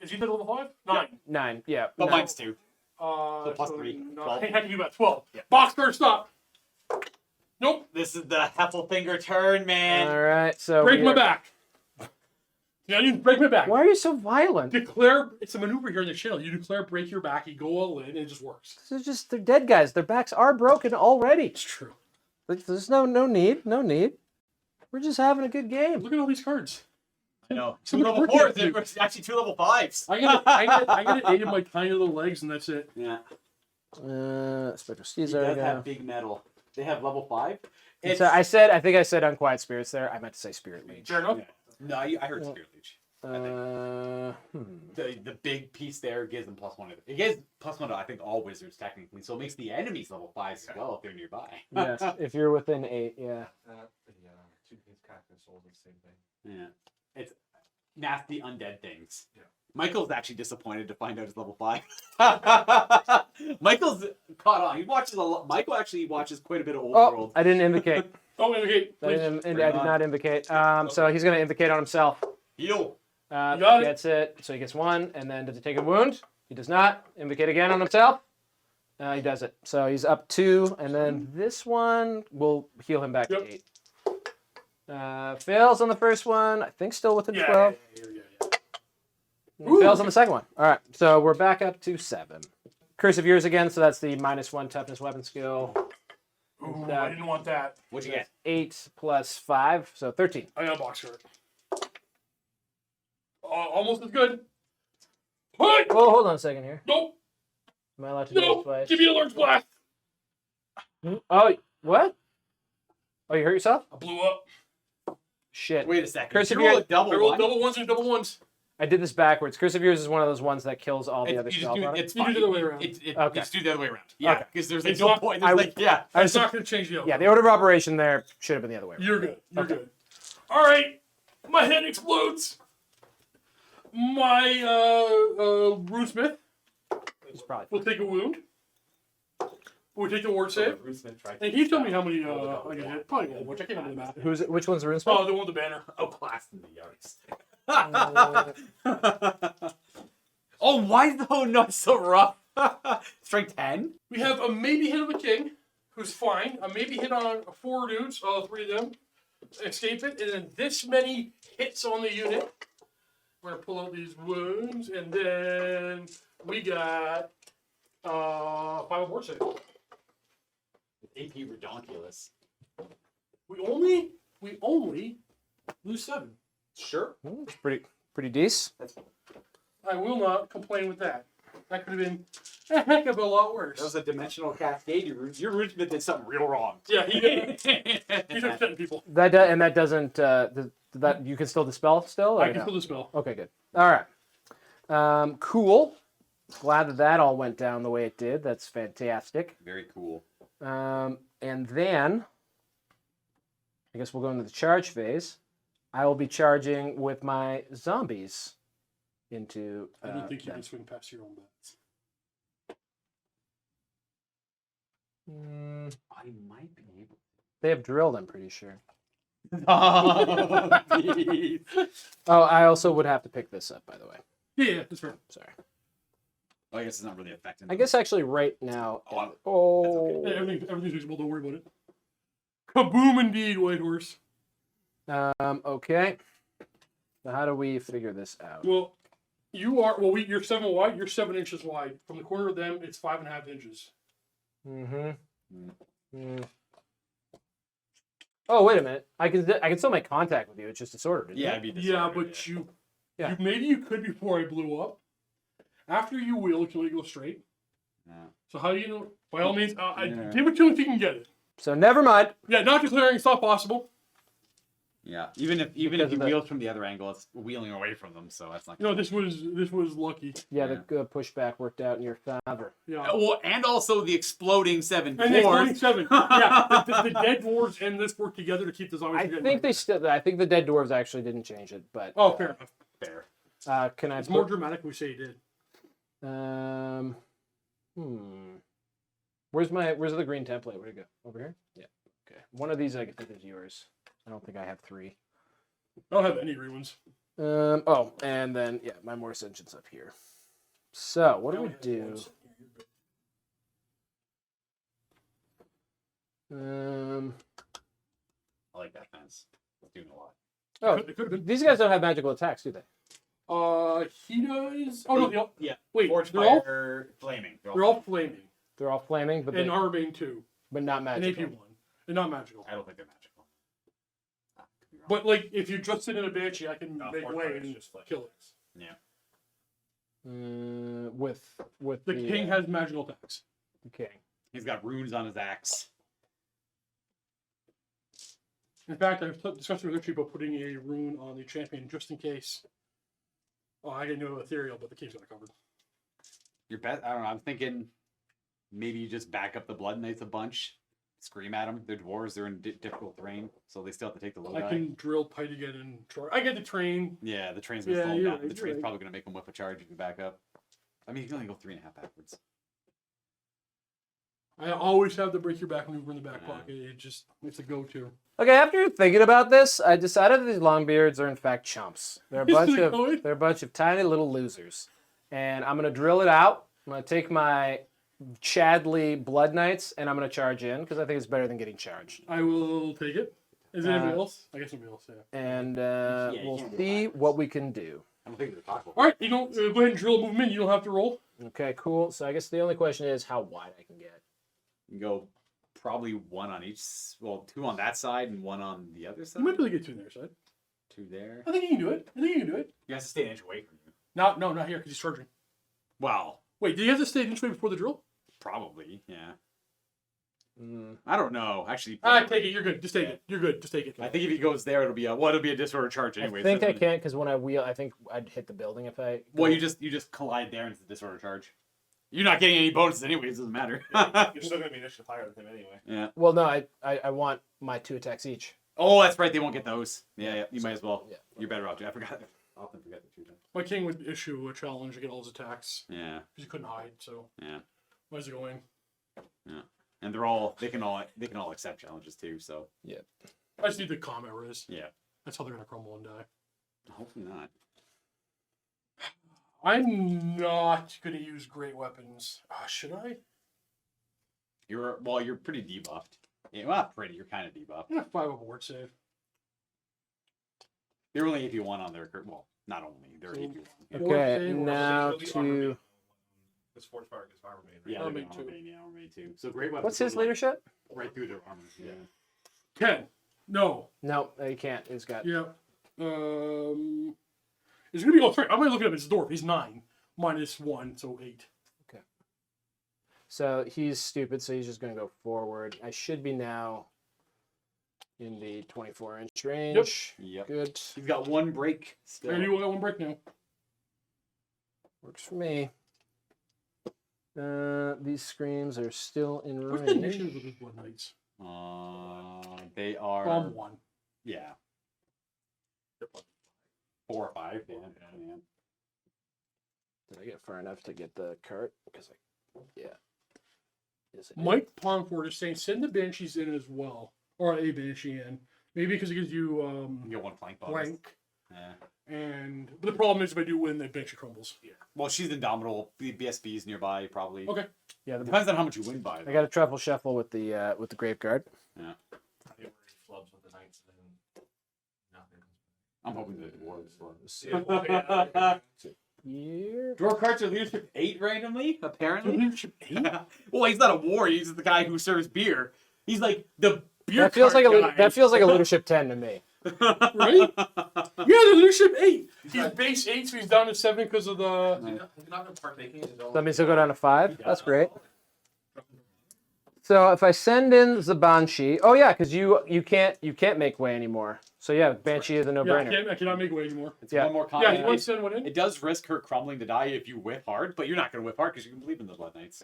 Is he the level 5? 9. 9. Yeah. But no. mine's 2. So plus 3, 12. I had to give about 12. Yeah. Box card, stop. Nope. This is the Heffelfinger turn, man. All right. So Break my back. Yeah, you break my back. Why are you so violent? Declare, it's a maneuver here in the channel. You declare break your back, you go all in, and it just works. They're dead guys. Their backs are broken already. It's true. There's no need. We're just having a good game. Look at all these cards. I know. So 2 much level work you 4s. have to do. There's actually 2 level 5s. I got an 8 in my tiny little legs, and that's it. Yeah. Spectral He Steeds. does have big metal. They have level 5. So I think I said Unquiet Spirits there. I meant to say Spirit Leech. Fair enough. Yeah. No, I heard Spirit Leech. The big piece there gives them +1. It gives +1 to I think all wizards technically, so it makes the enemies level 5s as well if they're nearby. Yes, if you're within 8, yeah. Two Kings Captain Souls are the same thing. Yeah, it's nasty undead things. Yeah. Michael's actually disappointed to find out it's level 5. Michael's caught on. He watches a lot. Michael actually watches quite a bit of Old Oh, World. I didn't invocate. Oh, indicate, I please. did not invocate. So he's going to invocate on himself. Heal. got it. Gets it. So he gets 1, and then does he take a wound? He does not. Invocate again on himself. He does it. So he's up 2, and then this one will heal him back to 8. Fails on the first one. I think still within 12. Yeah. Fails on the second one. All right. So we're back up to 7. Curse of Years again. So that's the -1 toughness weapon skill. Ooh, I didn't want that. What'd you get? 8 plus 5, so 13. I got a box card. Almost as good. What? Oh, hold on a second here. Nope. Am I allowed to do No. this twice? Give me a large blast. Oh, what? Oh, you hurt yourself? I blew up. Shit. Wait a second. Curse Did of you roll Years- a double I rolled one? double ones and double ones. I did this backwards. Curse of Years is one of those ones that kills all the other You just spells do on it. it's You do fine. the other way around. Okay. Just do the other way around. Yeah, Okay. because there's like It's no not- point. I- There's like, yeah. I It's was, not going to change the outcome. yeah, the order of operation there should have been the other way around. You're good. You're Okay. good. All right. My head explodes. My Runesmith It's probably will take a wound. We'll take the ward save. And can you tell me how many I can hit? Probably won't, which I can't remember the math. Which one's the rune Oh, spell? the one with the banner. Oh, blast in the yards. Oh, why is the whole nut so rough? Strength 10? We have a maybe hit of a king, who's fine. Maybe hit on 4 dudes, 3 of them, escape it, and then this many hits on the unit. We're gonna pull out these wounds, and then we got 5 aboard save. AP redonkulous. We only lose 7. Sure. It's pretty decent. I will not complain with that. That could have been a heck of a lot worse. That was a dimensional cascade. Your Runesmith did something real wrong. Yeah, he's upsetting people. That doesn't that you can still dispel still? Or I can no? still dispel. Okay, good. All right. Cool. Glad that all went down the way it did. That's fantastic. Very cool. And then I guess we'll go into the charge phase. I will be charging with my zombies into. I don't think you them. can swing past your own bats. I might be able. They have drilled, I'm pretty sure. Oh, geez. Oh, I also would have to pick this up, by the way. Yeah, that's fair. Sorry. Well, I guess it's not really affecting. I guess actually right now. Oh, Oh. Yeah, everything's reasonable. Don't worry about it. Kaboom, indeed, White Horse. Okay. So how do we figure this out? Well, you're 7 wide. You're 7 inches wide. From the corner of them, it's 5.5 inches. Oh, wait a minute. I can still make contact with you. It's just disordered. Isn't Yeah, it? it'd be Yeah, disordered, but yeah. maybe you could before I blew up. After you wheel, it can only go straight. Yeah. So how do you know? By all means, Yeah. give it to him if you can get it. So never mind. Yeah, not declaring it's not possible. Yeah, even if he wheels from the other angle, it's wheeling away from them, so that's not. No, this was lucky. Yeah, the pushback worked out in your favor. Yeah. Well, and also the exploding 7 And the dwarves. 27. Yeah, the dead dwarves and this work together to keep the zombies. I from think getting I think the dead dwarves actually didn't change it, but. Oh, fair enough. Fair. Can I? It's more dramatic when we say he did. Where's the green template? Where'd it go? Over here? Yeah. Okay. One of these I think is yours. I don't think I have 3. I don't have any green ones. Oh, and then yeah, my more ascensions up here. So what do we do? I like that fence. It's doing a lot. Oh, It could have been. these guys don't have magical attacks, do they? He does. Oh no, Yeah. wait, Forge they're all fire, flaming. they're all flaming They're all flaming, but and armor bane 2, not and magical. AP 1, and not magical. I don't think they're magical. Could be wrong. But like, if you just sit in a banshee, I can No, make Forge way fire is and just like- kill it. Yeah. With The king has magical attacks. the king. He's got runes on his axe. In fact, I've discussed with other people putting a rune on the champion just in case. Oh, I didn't know ethereal, but the king's got it covered. Your best. I don't know. I'm thinking maybe you just back up the Blood Knights a bunch. Scream at them. They're dwarves. They're in difficult terrain, so they still have to take the low I die. can drill tight again and charge. I get the train. Yeah, the train's gonna Yeah, slow him you're down. right, The you're train's right. probably gonna make him whip a charge. You can back up. I mean, you can only go 3.5 backwards. I always have the break your back maneuver in the back Yeah. pocket. It's a go-to. Okay, after thinking about this, I decided that these longbeards are in fact chumps. They're a bunch of tiny little losers, and I'm gonna drill it out. I'm gonna take my Chadley Blood Knights, and I'm gonna charge in because I think it's better than getting charged. I will take it. Is it anybody else? I guess nobody else. Yeah. And you we'll can't do see what we can do. I don't think they're possible. All right, you don't go ahead and drill movement. You don't have to roll. Okay, cool. So I guess the only question is how wide I can get. You can go probably 1 on each. Well, 2 on that side and 1 on the other side. You might be able to get 2 on their side. 2 there. I think you can do it. You have to stay an inch away from you. No, not here because he's charging. Well, Wait, do you have to stay an inch away before the drill? probably. Yeah. I don't know. Actually, Take it. You're good. Just take it. You're good. Just take it. I think if he goes there, it'll be a disorder charge anyway. I think so I can't because when I wheel, I think I'd hit the building if I. Well, you just collide there and it's a disorder charge. You're not getting any bonuses anyways. Doesn't matter. You're still gonna be initiative higher than him anyway. Yeah. Well, no, I want my 2 attacks each. Oh, that's right. They won't get those. Yeah. You might as well. Yeah. You're better off. I forgot. I often forget the 2 times. My king would issue a challenge to get all his attacks Yeah. because he couldn't hide. So Yeah. where's it going? Yeah. And they can all accept challenges too. So I just need the combat res. yeah. That's how they're gonna crumble and die. Hopefully not. I'm not gonna use great weapons. Should I? You're pretty debuffed. Yeah, well, not pretty. You're kind of debuffed. Yeah, 5 aboard save. They're only AP1 on their. Well, not only they're So- AP1. Okay, save or now It'll be armor main. to This Forge Fire gets armor main. Right? Yeah, Armor they're main armor too. main, yeah, armor main too. So great weapons. what's his go, like, leadership? Right through their armor. Yeah. 10. No. No, he can't. He's got. Yeah. It's gonna be. Oh, sorry. I'm gonna look at him. It's Dwarf. He's 9 minus 1, so 8. So he's stupid, so he's just going to go forward. I should be now in the 24-inch range. Yep. Good. He's got 1 break still. And you got 1 break now. Works for me. These screams are still in What's the range. initiative with his Blood Knights? They are. Bomb 1. Yeah. 4 or 5. Yeah. Yeah. Did I get far enough to get the cart? Because yeah. Yes, I did. Mike Pongford is saying send the Banshees in as well. Or a Banshee in. Maybe because it gives you You get 1 flank bonus. blank. Yeah. But the problem is if I do win, the Banshee crumbles. Yeah. Well, she's indomitable. The BSB's nearby, probably. Okay. Yeah, Depends on how much you win by. I Though. got a truffle shuffle with the Grave Guard. Yeah. They were flubs with the knights and then nothing. I'm hoping the dwarves. Yeah, well, yeah. Here. Dwarf cards are leadership 8 randomly, apparently. Leadership 8? Well, he's not a warrior. He's just the guy who serves beer. He's like the beer. That feels like cart guy. that feels like a leadership 10 to me. Right? Yeah, the leadership 8. He's base 8, so he's down to 7 because of the. He's not going to partake in his own. That means he'll go down to 5. That's great. So if I send in Zabanshi, oh yeah, because you can't make way anymore. So yeah, Banshee is a Yeah, no-brainer. I cannot make way anymore. It's Yeah. one more Yeah, comment. you want to send one in? It does risk her crumbling to die if you whip hard, but you're not going to whip hard because you can believe in the Blood Knights.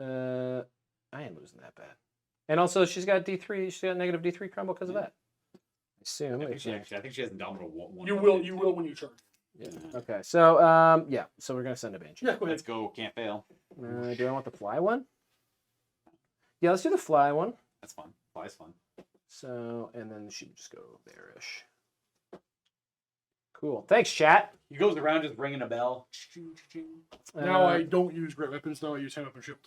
I ain't losing that bad. And also, she's got D3. She's got negative D3 crumble because of that. I assume. I think she has indomitable one. You will when you charge. Yeah. Okay. So yeah. So we're gonna send a Banshee. Yeah, go ahead. Let's go. Can't fail. Do I want the fly one? Yeah, let's do the fly one. That's fun. Fly's fun. So and then she would just go there-ish. Cool. Thanks, chat. He goes around just ringing a bell. Now I don't use great weapons. Now I use hand weapon shield.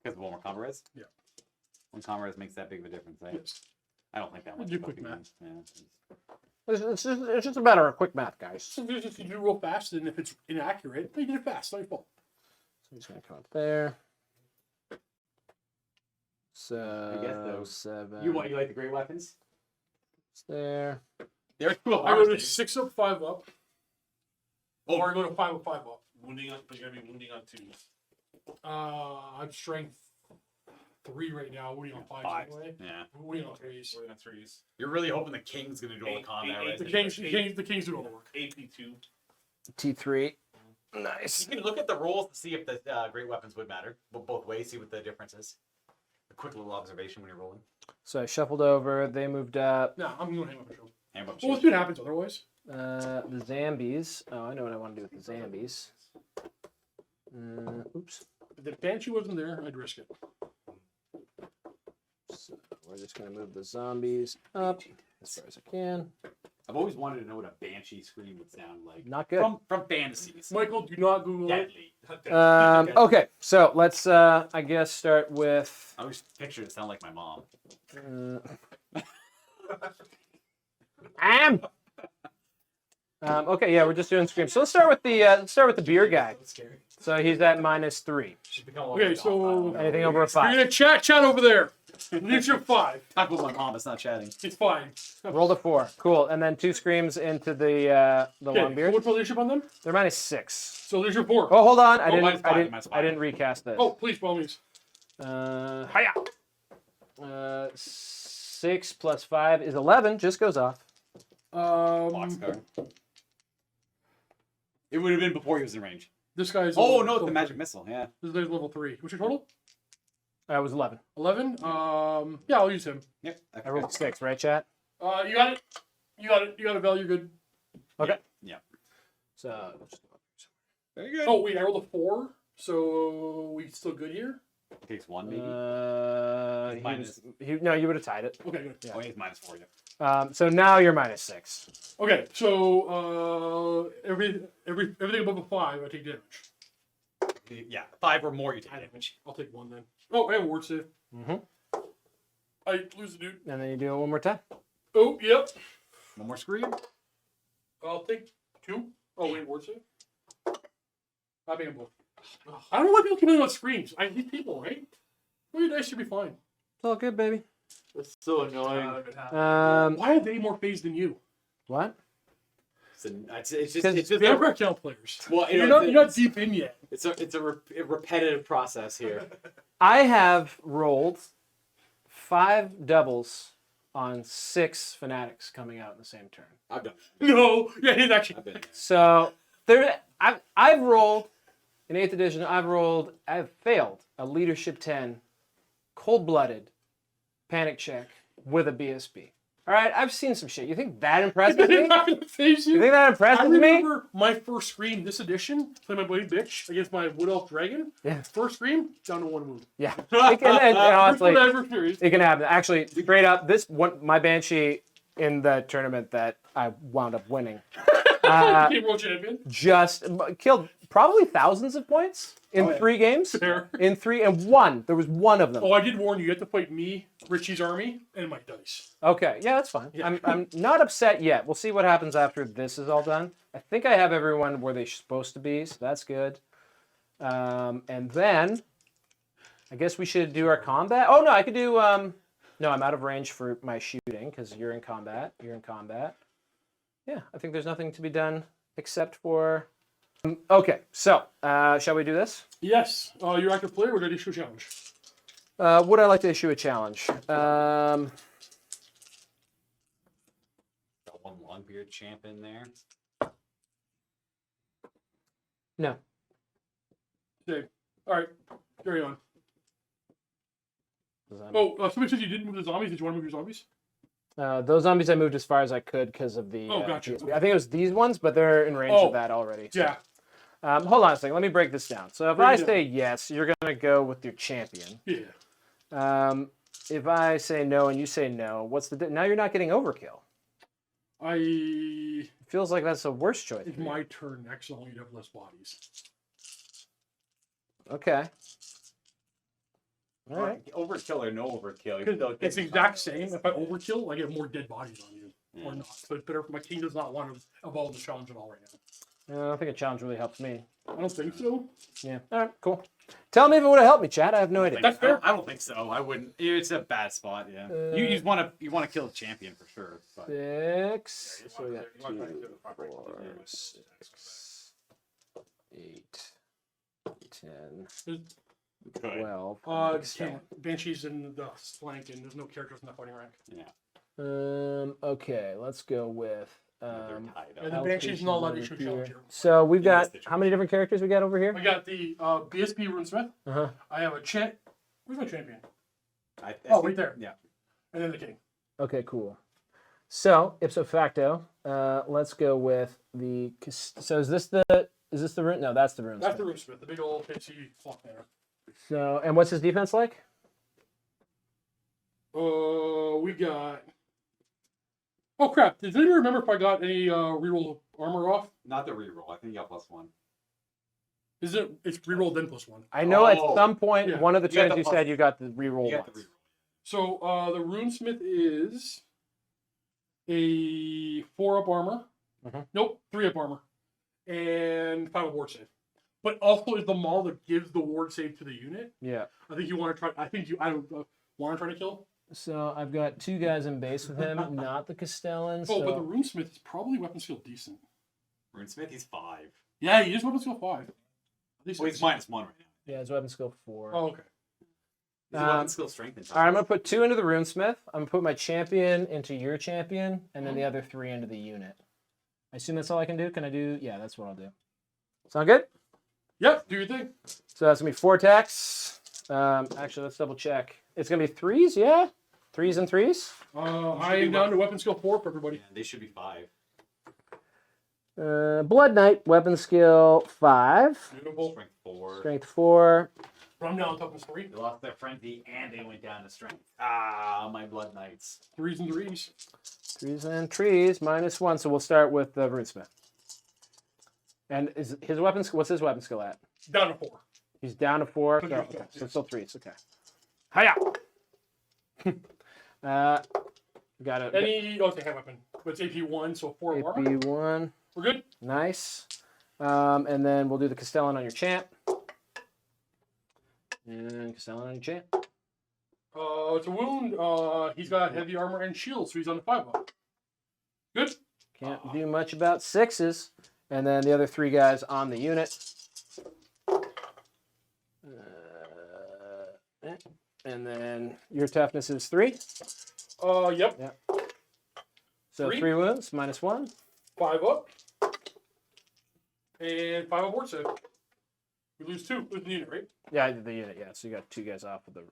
Because of one more combo res? Yeah. One combo res makes that big of a difference, right? Yes. I don't think that much. Do quick math. Yeah. It's just a matter of quick math, guys. So if you do real fast, and if it's inaccurate, then you did it fast. Not your fault. So I'm just gonna come up there. So I guess though. 7. You like the great weapons? It's there. They're cool. I go to 6 up, 5 up. Oh. Or I go to 5 up, 5 up. Wounding on, but you're going to be wounding on 2s. I'm strength 3 right now. What are you on 5 5. anyway? Yeah. What are you on 3s? Wounding on 3s. You're really hoping the king's gonna do all the combat, right? The kings do all the work. AP2. T3. Nice. You can look at the rolls to see if the great weapons would matter. Both ways, see what the difference is. A quick little observation when you're rolling. So I shuffled over. They moved up. No, I'm going to hang up a shield. Hand up Well, let's see what happens otherwise. The Zambies. Oh, I know what I want to do with the Zambies. Oops. If the Banshee wasn't there, I'd risk it. So we're just gonna move the zombies up as far as I can. I've always wanted to know what a banshee scream would sound like. Not good. From fantasies. Michael, do not Google it. Deadly. Okay, so let's I guess start with. I always pictured it sound like my mom. Okay, yeah, we're just doing screams. So let's start with the beer guy. That's scary. So he's at -3. She's become Okay, so Anything over a you're 5. gonna chat over there. Leadership 5. Talk about my mom. It's not chatting. It's fine. Rolled a 4. Cool, and then 2 screams into the long Okay, beard. what's my leadership on them? They're -6. So leadership 4. Oh, hold on. I minus five, minus I five. didn't recast this. Oh, please, by all means. Hiya. 6 plus 5 is 11. Just goes off. Boxcar. It would have been before he was in range. This guy's. Oh level- no, it's the level magic 3. missile. Yeah. This guy's level 3. What's your total? It was 11. 11. Yeah, I'll use him. Yep. I rolled 6, right, chat? You got it. You got it. You got a value. Good. Okay. Yeah. So. Very good. Oh wait, I rolled a 4. So we still good here? Takes 1 maybe. No, you would have tied it. Okay, good. Oh, he's -4. Yeah. So now you're -6. Okay, so everything above a 5, I take damage. Yeah, 5 or more you take High damage. damage. I'll take 1 then. Oh, and ward save. Mm-hmm. I lose the dude. And then you do it one more time. Oh, yep. One more scream. I'll take 2. Oh, wait, ward save. I think I'm both. I don't know why people keep doing on screens. These people, right? Well, your dice should be fine. It's all good, baby. That's so annoying. Why are they more phased than you? What? It's just Vampire channel players. well, You're not deep in yet. It's a repetitive process here. I have rolled 5 doubles on 6 fanatics coming out in the same turn. I've done. No, yeah, he's actually. I've been. So I've rolled in 8th edition. I've failed a leadership 10, cold-blooded panic check with a BSB. All right, I've seen some shit. You think that impresses me? They're not gonna phase you. You think that I impresses me? remember my first scream this edition, playing my Blade Bitch against my Wood Elf Dragon. Yeah. First scream, down to 1 wound. Yeah. And honestly, First one I ever experienced. it can happen. Actually, straight up, this one, my Banshee in the tournament that I wound up winning, Became world champion. just killed probably thousands of points in 3 games. Fair. In 3 and 1. There was 1 of them. Oh, I did warn you. You have to fight me, Richie's army, and my dice. Okay, yeah, that's fine. Yeah. I'm not upset yet. We'll see what happens after this is all done. I think I have everyone where they're supposed to be, so that's good. And then I guess we should do our combat. Oh no, I could do. No, I'm out of range for my shooting because you're in combat. You're in combat. Yeah, I think there's nothing to be done except for. Okay, so shall we do this? Yes. You're active player. We're going to issue a challenge. Would I like to issue a challenge? Got one Longbeard champ in there. No. Okay. All right. Carry on. Does that Oh, somebody said you didn't move the zombies. Did you want to move your zombies? Those zombies I moved as far as I could because of the. Oh, gotcha. GSP. I think it was these ones, but they're in range Oh, of that already. So. Yeah. Hold on a second. Let me break this down. So if Break I it down. say yes, you're gonna go with your champion. Yeah. If I say no and you say no, what's the now you're not getting overkill? It It feels like that's a worse choice. it's for you. my turn next, so you'd have less bodies. Okay. All right. Overkill or no overkill. you're 'Cause still it's the getting exact zombies. same. If I overkill, I get more dead bodies on you, or Yeah. not. So it's better. My team does not want to evolve the challenge at all right now. I don't think a challenge really helps me. I don't think so. Yeah. All right. Cool. Tell me if it would have helped me, Chad. I have no idea. That's fair. I don't think so. I wouldn't. It's a bad spot. Yeah. You just want to kill the champion for sure. But 6. So we got You want to 2, do the proper- 4, 6, 8, 10, There's- 12. Banshees in the flank, and there's no characters in that fighting rank. Yeah. Okay, let's go with. They're tied And up. the I'll Banshee's take not allowed one to issue a here. challenge here. So we've Yeah, got that's the how many different characters we got over here? I got the BSB Runesmith. Uh-huh. I have a champ. Where's my champion? I Oh, think- right there. Yeah. And then the king. Okay, cool. So ipso facto, let's go with the. So is this the rune? No, that's the rune. That's the Runesmith, the big old fancy clock there. So and what's his defense like? We got. Oh crap! Does anyone remember if I got any reroll armor off? Not the reroll. I think you got +1. Is it? It's reroll then +1. I know at Oh, some point yeah. one of the You got turns the you plus- said you got the reroll You got the ones. reroll. So the Runesmith is a 4-up armor. Mhm. Nope, 3-up armor, and 5-up ward save. But also is the model that gives the ward save to the unit. Yeah. I think you want to try. I think you. I don't want to try to kill. So I've got 2 guys in base with him, not the Castellan. Oh, So but the Runesmith is probably weapon skill decent. Runesmith, he's 5. Yeah, he is weapon skill 5. At least Well, he's -1 right now. yeah, his weapon skill 4. Oh, okay. He's a weapon skill strength. All right, I'm gonna put 2 into the Runesmith. I'm gonna put my champion into your champion, and then the other 3 into the unit. I assume that's all I can do. Can I do? Yeah, that's what I'll do. Sound good? Yep, do your thing. So that's gonna be 4 attacks. Actually, let's double check. It's gonna be 3s, yeah? 3s and 3s. I am down to weapon skill 4 for everybody. Yeah, they should be 5. Blood Knight, weapon skill 5, Beautiful. Strength 4. strength 4. But I'm down to toughness 3. They lost their frenzy and they went down to strength. Ah, my blood knights. 3s and 3s. 3s and 3s, -1. So we'll start with the Runesmith. And is his weapon? What's his weapon skill at? Down to 4. He's down to 4. So, okay, so still 3. It's okay. Hiya! Got it. Any? Oh, it's a hand weapon. But it's AP1, so 4 of armor. AP1. We're good. Nice. And then we'll do the Castellan on your champ. And Castellan on your champ. It's a wound. He's got heavy armor and shield, so he's on the 5 up. Good. Can't do much about 6s. And then the other 3 guys on the unit. And then your toughness is 3. Yep. Yeah. So 3. 3 wounds, -1. 5 up. And 5 aboard save. We lose 2 with the unit, right? Yeah, the unit, yeah. So you got 2 guys off of the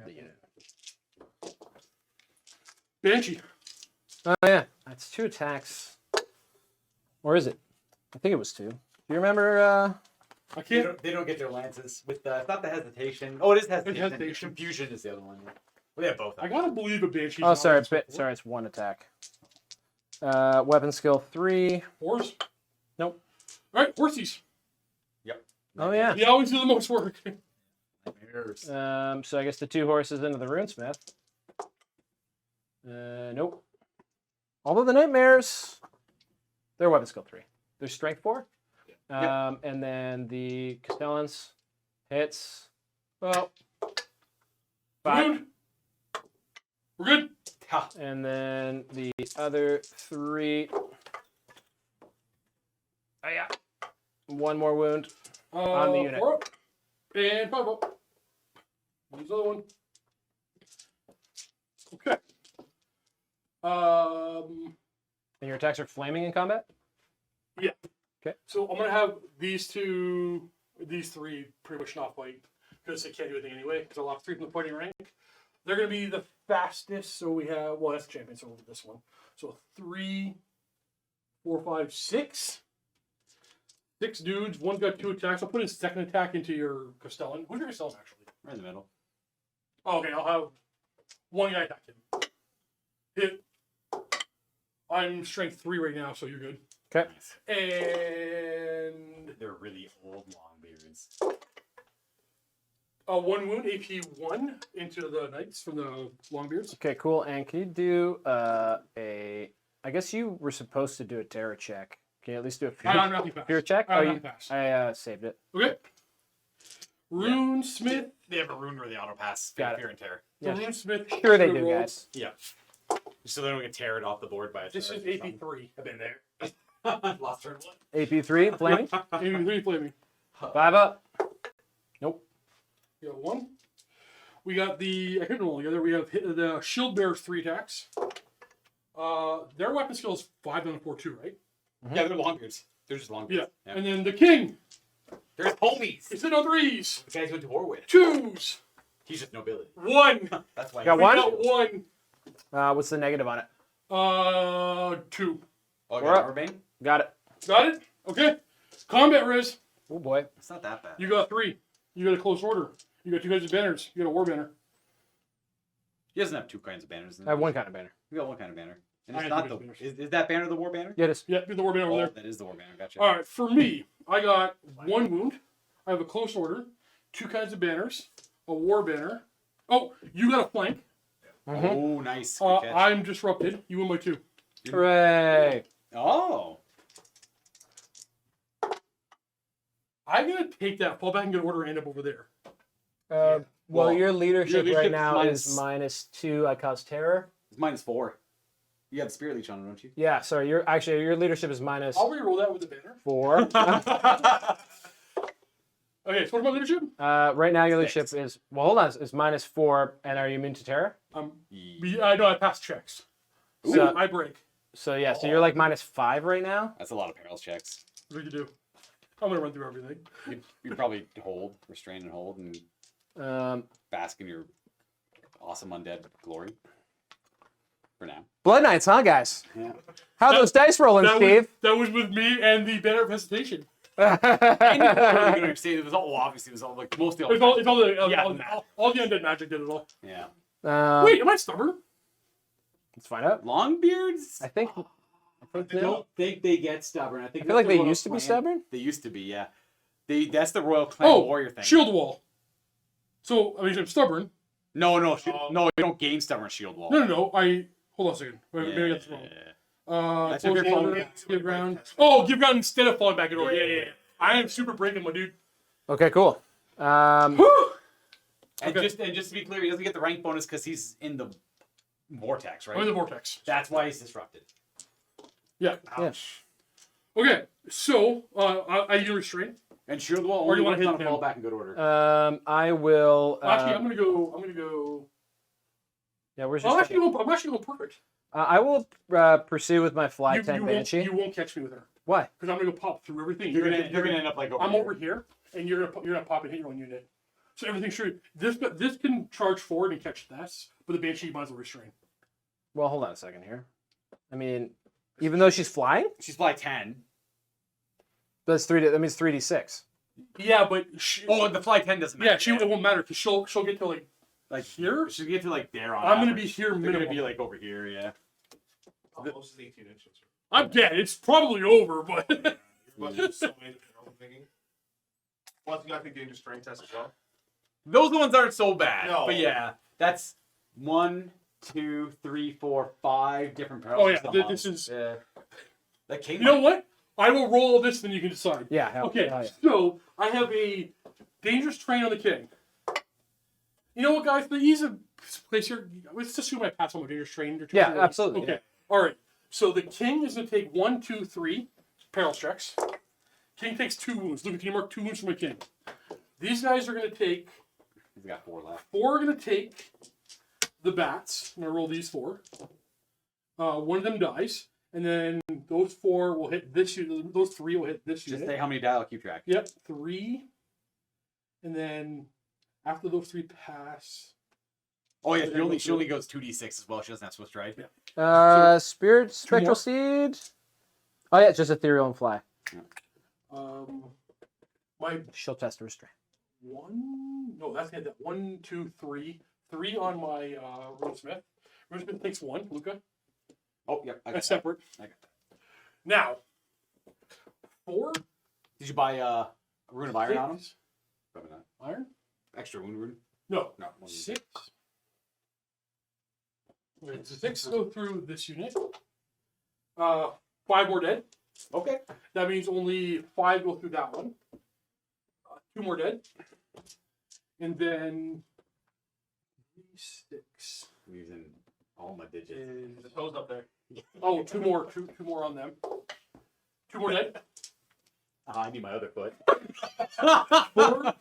unit. Banshee. Oh, yeah. That's 2 attacks. Or is it? I think it was 2. Do you remember? I can't. They don't get their lances with the. It's not the hesitation. Oh, it is hesitation. Hesitation. Confusion is the other one. Yeah. Well, they have both. I gotta believe a Banshee. Oh, sorry. Sorry, it's 1 attack. Weapon skill 3. Horse. Nope. All right, horsies. Yep. Oh, yeah. They always do the most work. Nightmares. So I guess the 2 horses into the runesmith. Nope. Although the nightmares, they're weapon skill 3. They're strength 4. And then the Castellans hits. Well, 5. Wound. We're good. And then the other 3. Oh, yeah. 1 more wound on the unit. 4 up. And 5 up. Use the other one. Okay. And your attacks are flaming in combat? Yeah. Okay. So I'm gonna have these 3 pretty much not fight because they can't do anything anyway. Because I lost 3 from the fighting rank. They're gonna be the fastest. So we have that's the champion. So this one. So 3, 4, 5, 6. 6 dudes. One's got 2 attacks. I'll put his second attack into your Castellan. Who's your Castellan actually? Right in the middle. Oh, okay, I'll have 1 guy attack him. Hit. I'm strength 3 right now, so you're good. Okay. And They're really old longbeards. 1 wound, AP 1 into the knights from the Longbeards. Okay, cool. And can you do I guess you were supposed to do a terror check. Can you at least do a I'm nothing fast. fear check? I'm you, not fast. I saved it. Okay. Rune Smith. They have a rune where they auto pass. Got Fear and terror. So Yeah. Rune Smith. Sure they should do, roll- guys. Yeah. So they don't get teared off the board by a This is terror. AP 3. I've been there. Lost turn 1. AP3, flaming. AP 3 flaming. 5 up. Nope. We got 1. We got the. I couldn't roll together. We have the Shield Bearers 3 attacks. Their weapon skill is 5 and a 4 2, right? Yeah, they're longbeards. They're just longbeards. Yeah. And then the King. They're homies. It's in on 3s. The guys you went to war with. 2s. He's just nobility. 1. That's why. Got We one? got 1. What's the negative on it? 2. Oh, We're got up. armor bane? Got it. Got it? Okay. Combat Riz. Oh boy. It's not that bad. You got 3. You got a close order. You got 2 guys of banners. You got a war banner. He doesn't have 2 kinds of banners. I have 1 kind of banner. You got 1 kind of banner. And I it's have not 2 the. banners. Is that banner the war banner? Yeah, it is. Yeah, do the war banner over there. That is the war banner. Gotcha. All right, for me, I got 1 wound. I have a close order, 2 kinds of banners, a war banner. Oh, you got a flank. Oh, nice. Good catch. I'm disrupted. You win by 2. Hooray. Oh. I'm gonna take that, fall back and get order and end up over there. Well, Well, your leadership your right leadership's now minus- is -2. I cause terror. It's -4. You got the spirit leech on it, don't you? Yeah, sorry. Your leadership is -4. I'll re-roll that with the banner. Okay, so what about leadership? Right now, your leadership 6. is hold on. Is -4, and are you immune to terror? I know I passed checks. So, I break. so yeah, so you're like -5 right now. That's a lot of perils checks. What do you do? I'm gonna run through everything. You probably hold, restrain and hold, and bask in your awesome undead glory. For now. Blood Knights, huh, guys? Yeah. How those dice rolling, Steve? That was with me and the banner of hesitation. It was all obviously. It was all like mostly all. It's all the Yeah, all the undead magic did it all. Yeah. Wait, am I stubborn? Let's find out. Longbeards. I think. I don't think they get stubborn. I I feel like they used to be stubborn. They used to be, yeah. That's the Royal Clan Oh, Warrior thing. shield wall. So, I mean, I'm stubborn. No, no, you don't gain stubborn shield wall. No. Hold on a second. Maybe I got this wrong. That's Close if you're order, falling- give ground. Oh, give ground instead of falling back in order. Yeah. I am super breaking, my dude. Okay, cool. Whew! And Okay. just to be clear, he doesn't get the rank bonus because he's in the vortex, right? I'm in the vortex. That's why he's disrupted. Yeah. Yes. Okay, so I use restraint. And shield wall Or only you wanna works on hit a him? fall back in good order. I will. Actually, I'm gonna go. Yeah, where's I'm your? actually going perfect. I will pursue with my fly You 10 won't, Banshee. you won't catch me with her Why? because I'm gonna go pop through everything. You're gonna end up like over I'm here. over here, and you're gonna pop and hit your own unit. So everything should. This can charge forward and catch this, but the Banshee might as well restrain. Well, hold on a second here. I mean, even though she's flying, She's fly 10. that's 3D. That means 3d6. Yeah, but Oh, the fly 10 doesn't matter. it won't matter because she'll get to like here. She'll get to like there on I'm gonna average. be here They're minimum. gonna be like over here, yeah. Almost 18 inches. I'm dead. It's probably over, but But there's so many different thinking. Plus, you got the dangerous strength test as well. Those ones aren't so bad. No. But yeah, that's 1, 2, 3, 4, 5 different perils. Oh, yeah, for some this months. is- Yeah. That came you know what? I will roll all this, then you can decide. Yeah. Hell, Okay, hell yeah. so I have a dangerous terrain on the king. You know what, guys? The ease of place here. Let's assume I pass on my dangerous terrain. Yeah, absolutely, Okay. yeah. All right. So the king is going to take 1, 2, 3 peril checks. King takes 2 wounds. Look at you mark 2 wounds for my king. These guys are going to take. He's got 4 left. 4 are going to take the bats. I'm going to roll these 4. One of them dies, and then those 4 will hit this unit. Those 3 will hit this Just unit. say how many die, I'll keep track. Yep, 3. And then after those 3 pass. Oh yeah, she only goes 2d6 as well. She doesn't have Swift Stride. Yeah. Spirit Spectral more. Seed. Oh yeah, it's just ethereal and fly. My She'll test restraint. 1. No, that's gonna hit that 1, 2, 3. 3 on my Runesmith. Runesmith takes 1. Luca. Oh yep, I got That's that. separate. I got that. Now 4. Did you buy a Rune of Iron on him? 6. Probably not. Iron? Extra wound rune? No. No. 6. Wait, 6 go through this unit. 5 more dead. Okay. That means only 5 go through that one. 2 more dead. And then 6 I'm using all my digits. is The toes up there. 2 more. 2 more on them. 2 more dead. I need my other foot. 4.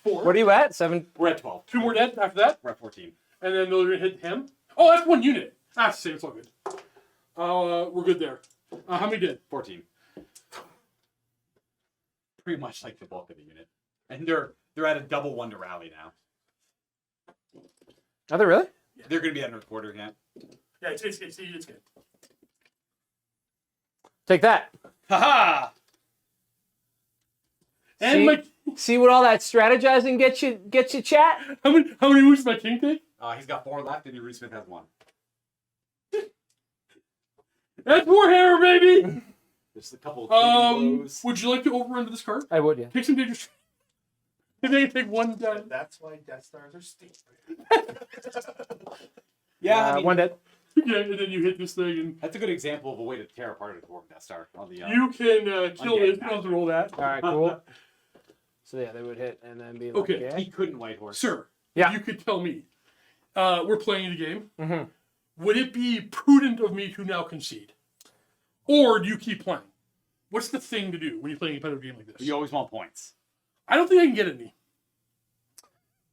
4. What are you at? 7. We're at 12. 2 more dead after that. We're at 14. And then they're gonna hit him. Oh, that's 1 unit. That's the same. It's all good. We're good there. How many dead? 14. Pretty much like the bulk of the unit. And they're at a double 1 to rally now. Are they really? They're gonna be at another quarter, yeah. Yeah, it's good. Take that. Haha! And See? my See what all that strategizing gets you, chat? how many wounds does my king take? He's got 4 left, and your Runesmith has 1. That's Warhammer, baby. Just a couple of blows. Would you like to overrun this card? I would, yeah. Take some dangerous. And then you take 1 down. That's why Death Stars are stupid. Yeah, I mean, 1 dead. Yeah, and then you hit this thing, and that's a good example of a way to tear apart a Dwarf Death Star on the. you can kill undead this. You don't have to roll that. All right, cool. So yeah, they would hit and then be like, Okay. He couldn't White Horse. Sir, Yeah. you could tell me. We're playing the game. Mhm. Would it be prudent of me to now concede? Or do you keep playing? What's the thing to do when you're playing a competitive game like this? You always want points. I don't think I can get any.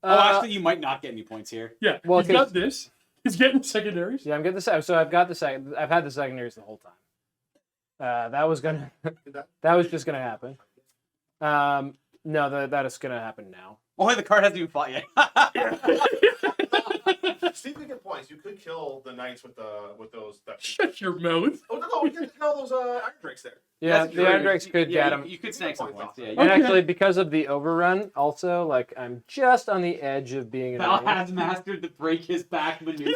Oh, actually, you might not get any points here. Yeah, Well, he's got this. He's getting secondaries. Yeah, I'm getting the second. So I've got the second. I've had the secondaries the whole time. That was gonna. That was just gonna happen. No, that is gonna happen now. Oh, hey, the card hasn't even fought yet. Steve could get points. You could kill the knights with those. Shut your mouth. Oh no, we can kill those Iron Drakes there. Yeah, That's the true. Iron Drakes could Yeah, get him. You could snag some points. Yeah. And Okay. actually, because of the overrun, also, like, I'm just on the edge of being an Val enemy. has mastered the break his back maneuver.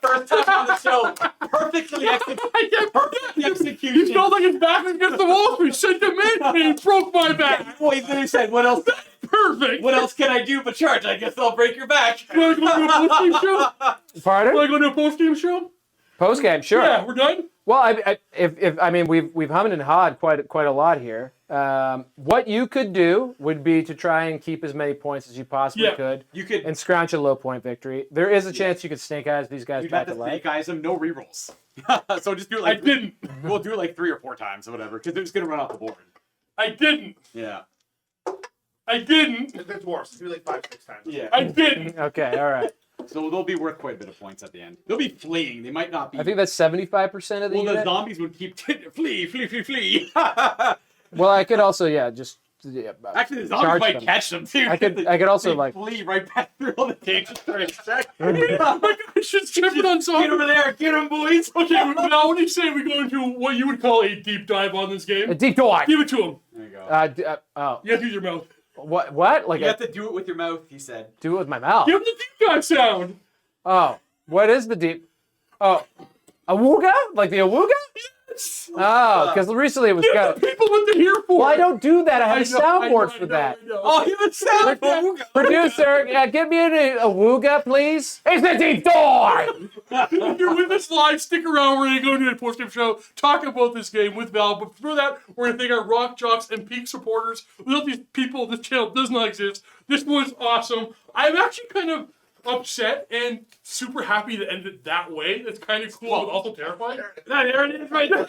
First time on the show, perfectly executed. Perfectly the execution. He felt like his back was against the wall, so he sent him in and he broke my back. Well, he literally said, "What else? Perfect. What else can I do but charge? I guess I'll break your back." You want to go to a post-game show? Pardon? Want to go to a post-game show? Post game, sure. Yeah, we're done. Well, I mean, we've hummed and hawed quite a lot here. What you could do would be to try and keep as many points as you possibly could, You could. and scrounge a low point victory. There is a chance you could snake eyes these guys You'd back have to to life. snake eyes them, no rerolls. So just do it I like didn't. We'll do it like 3 or 4 times or whatever, because they're just gonna run off the board. I didn't. Yeah. I didn't. The dwarfs do like 5-6 times. Yeah. I didn't. Okay, all right. So they'll be worth quite a bit of points at the end. They'll be fleeing. They might not be. I think that's 75% of the well, the unit. zombies would keep flee. Well, I could also just Actually, the zombies charge might them. catch them too. I could also They like flee right back through all the cages. I should strip it on Get something. over there, get them, boys. Okay, now when you say we go into what you would call a deep dive on this game, a deep dive. give it to him. There you go. Oh, You have to use your mouth. what? Like You have to do it with your mouth. He said. do it with my mouth. Give him the deep dive sound. Oh, what is the deep? Oh, awooga? Like the awooga? Yes. Oh, because recently it was Give go. the people what they're here for. Well, I don't do that. I have a know, soundboard I for know, that. I know. Oh, he was sound. Producer, give me a awooga, please. It's the deep dive. If you're with us live, stick around. We're going to go into a post-game show, talk about this game with Val. But for that, we're going to thank our Rock Jocks and Peak supporters. Without these people, this channel does not exist. This was awesome. I'm actually kind of upset and super happy to end it that way. It's kind of cool, but also terrifying. There it is right there.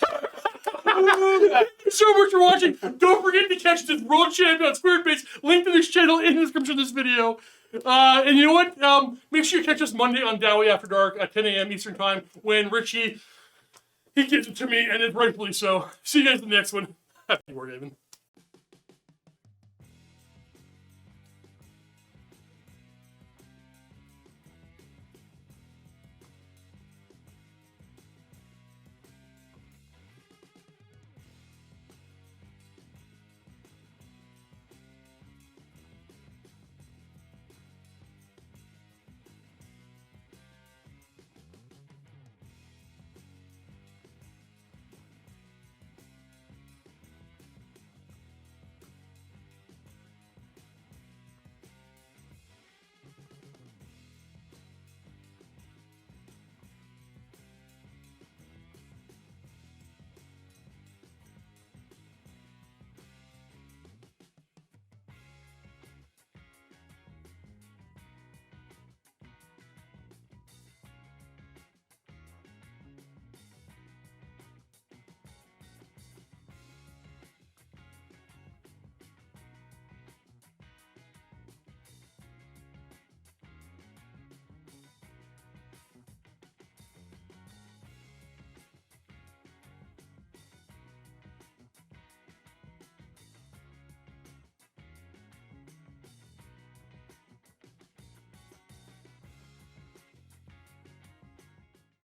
Thank you so much for watching. Don't forget to catch this World Champion on Spirit Base. Link to this channel in the description of this video. And you know what? Make sure you catch us Monday on Dowie After Dark at 10 a.m. Eastern Time when Richie, he gives it to me, and it's rightfully so. See you guys in the next one. Happy Wargaming.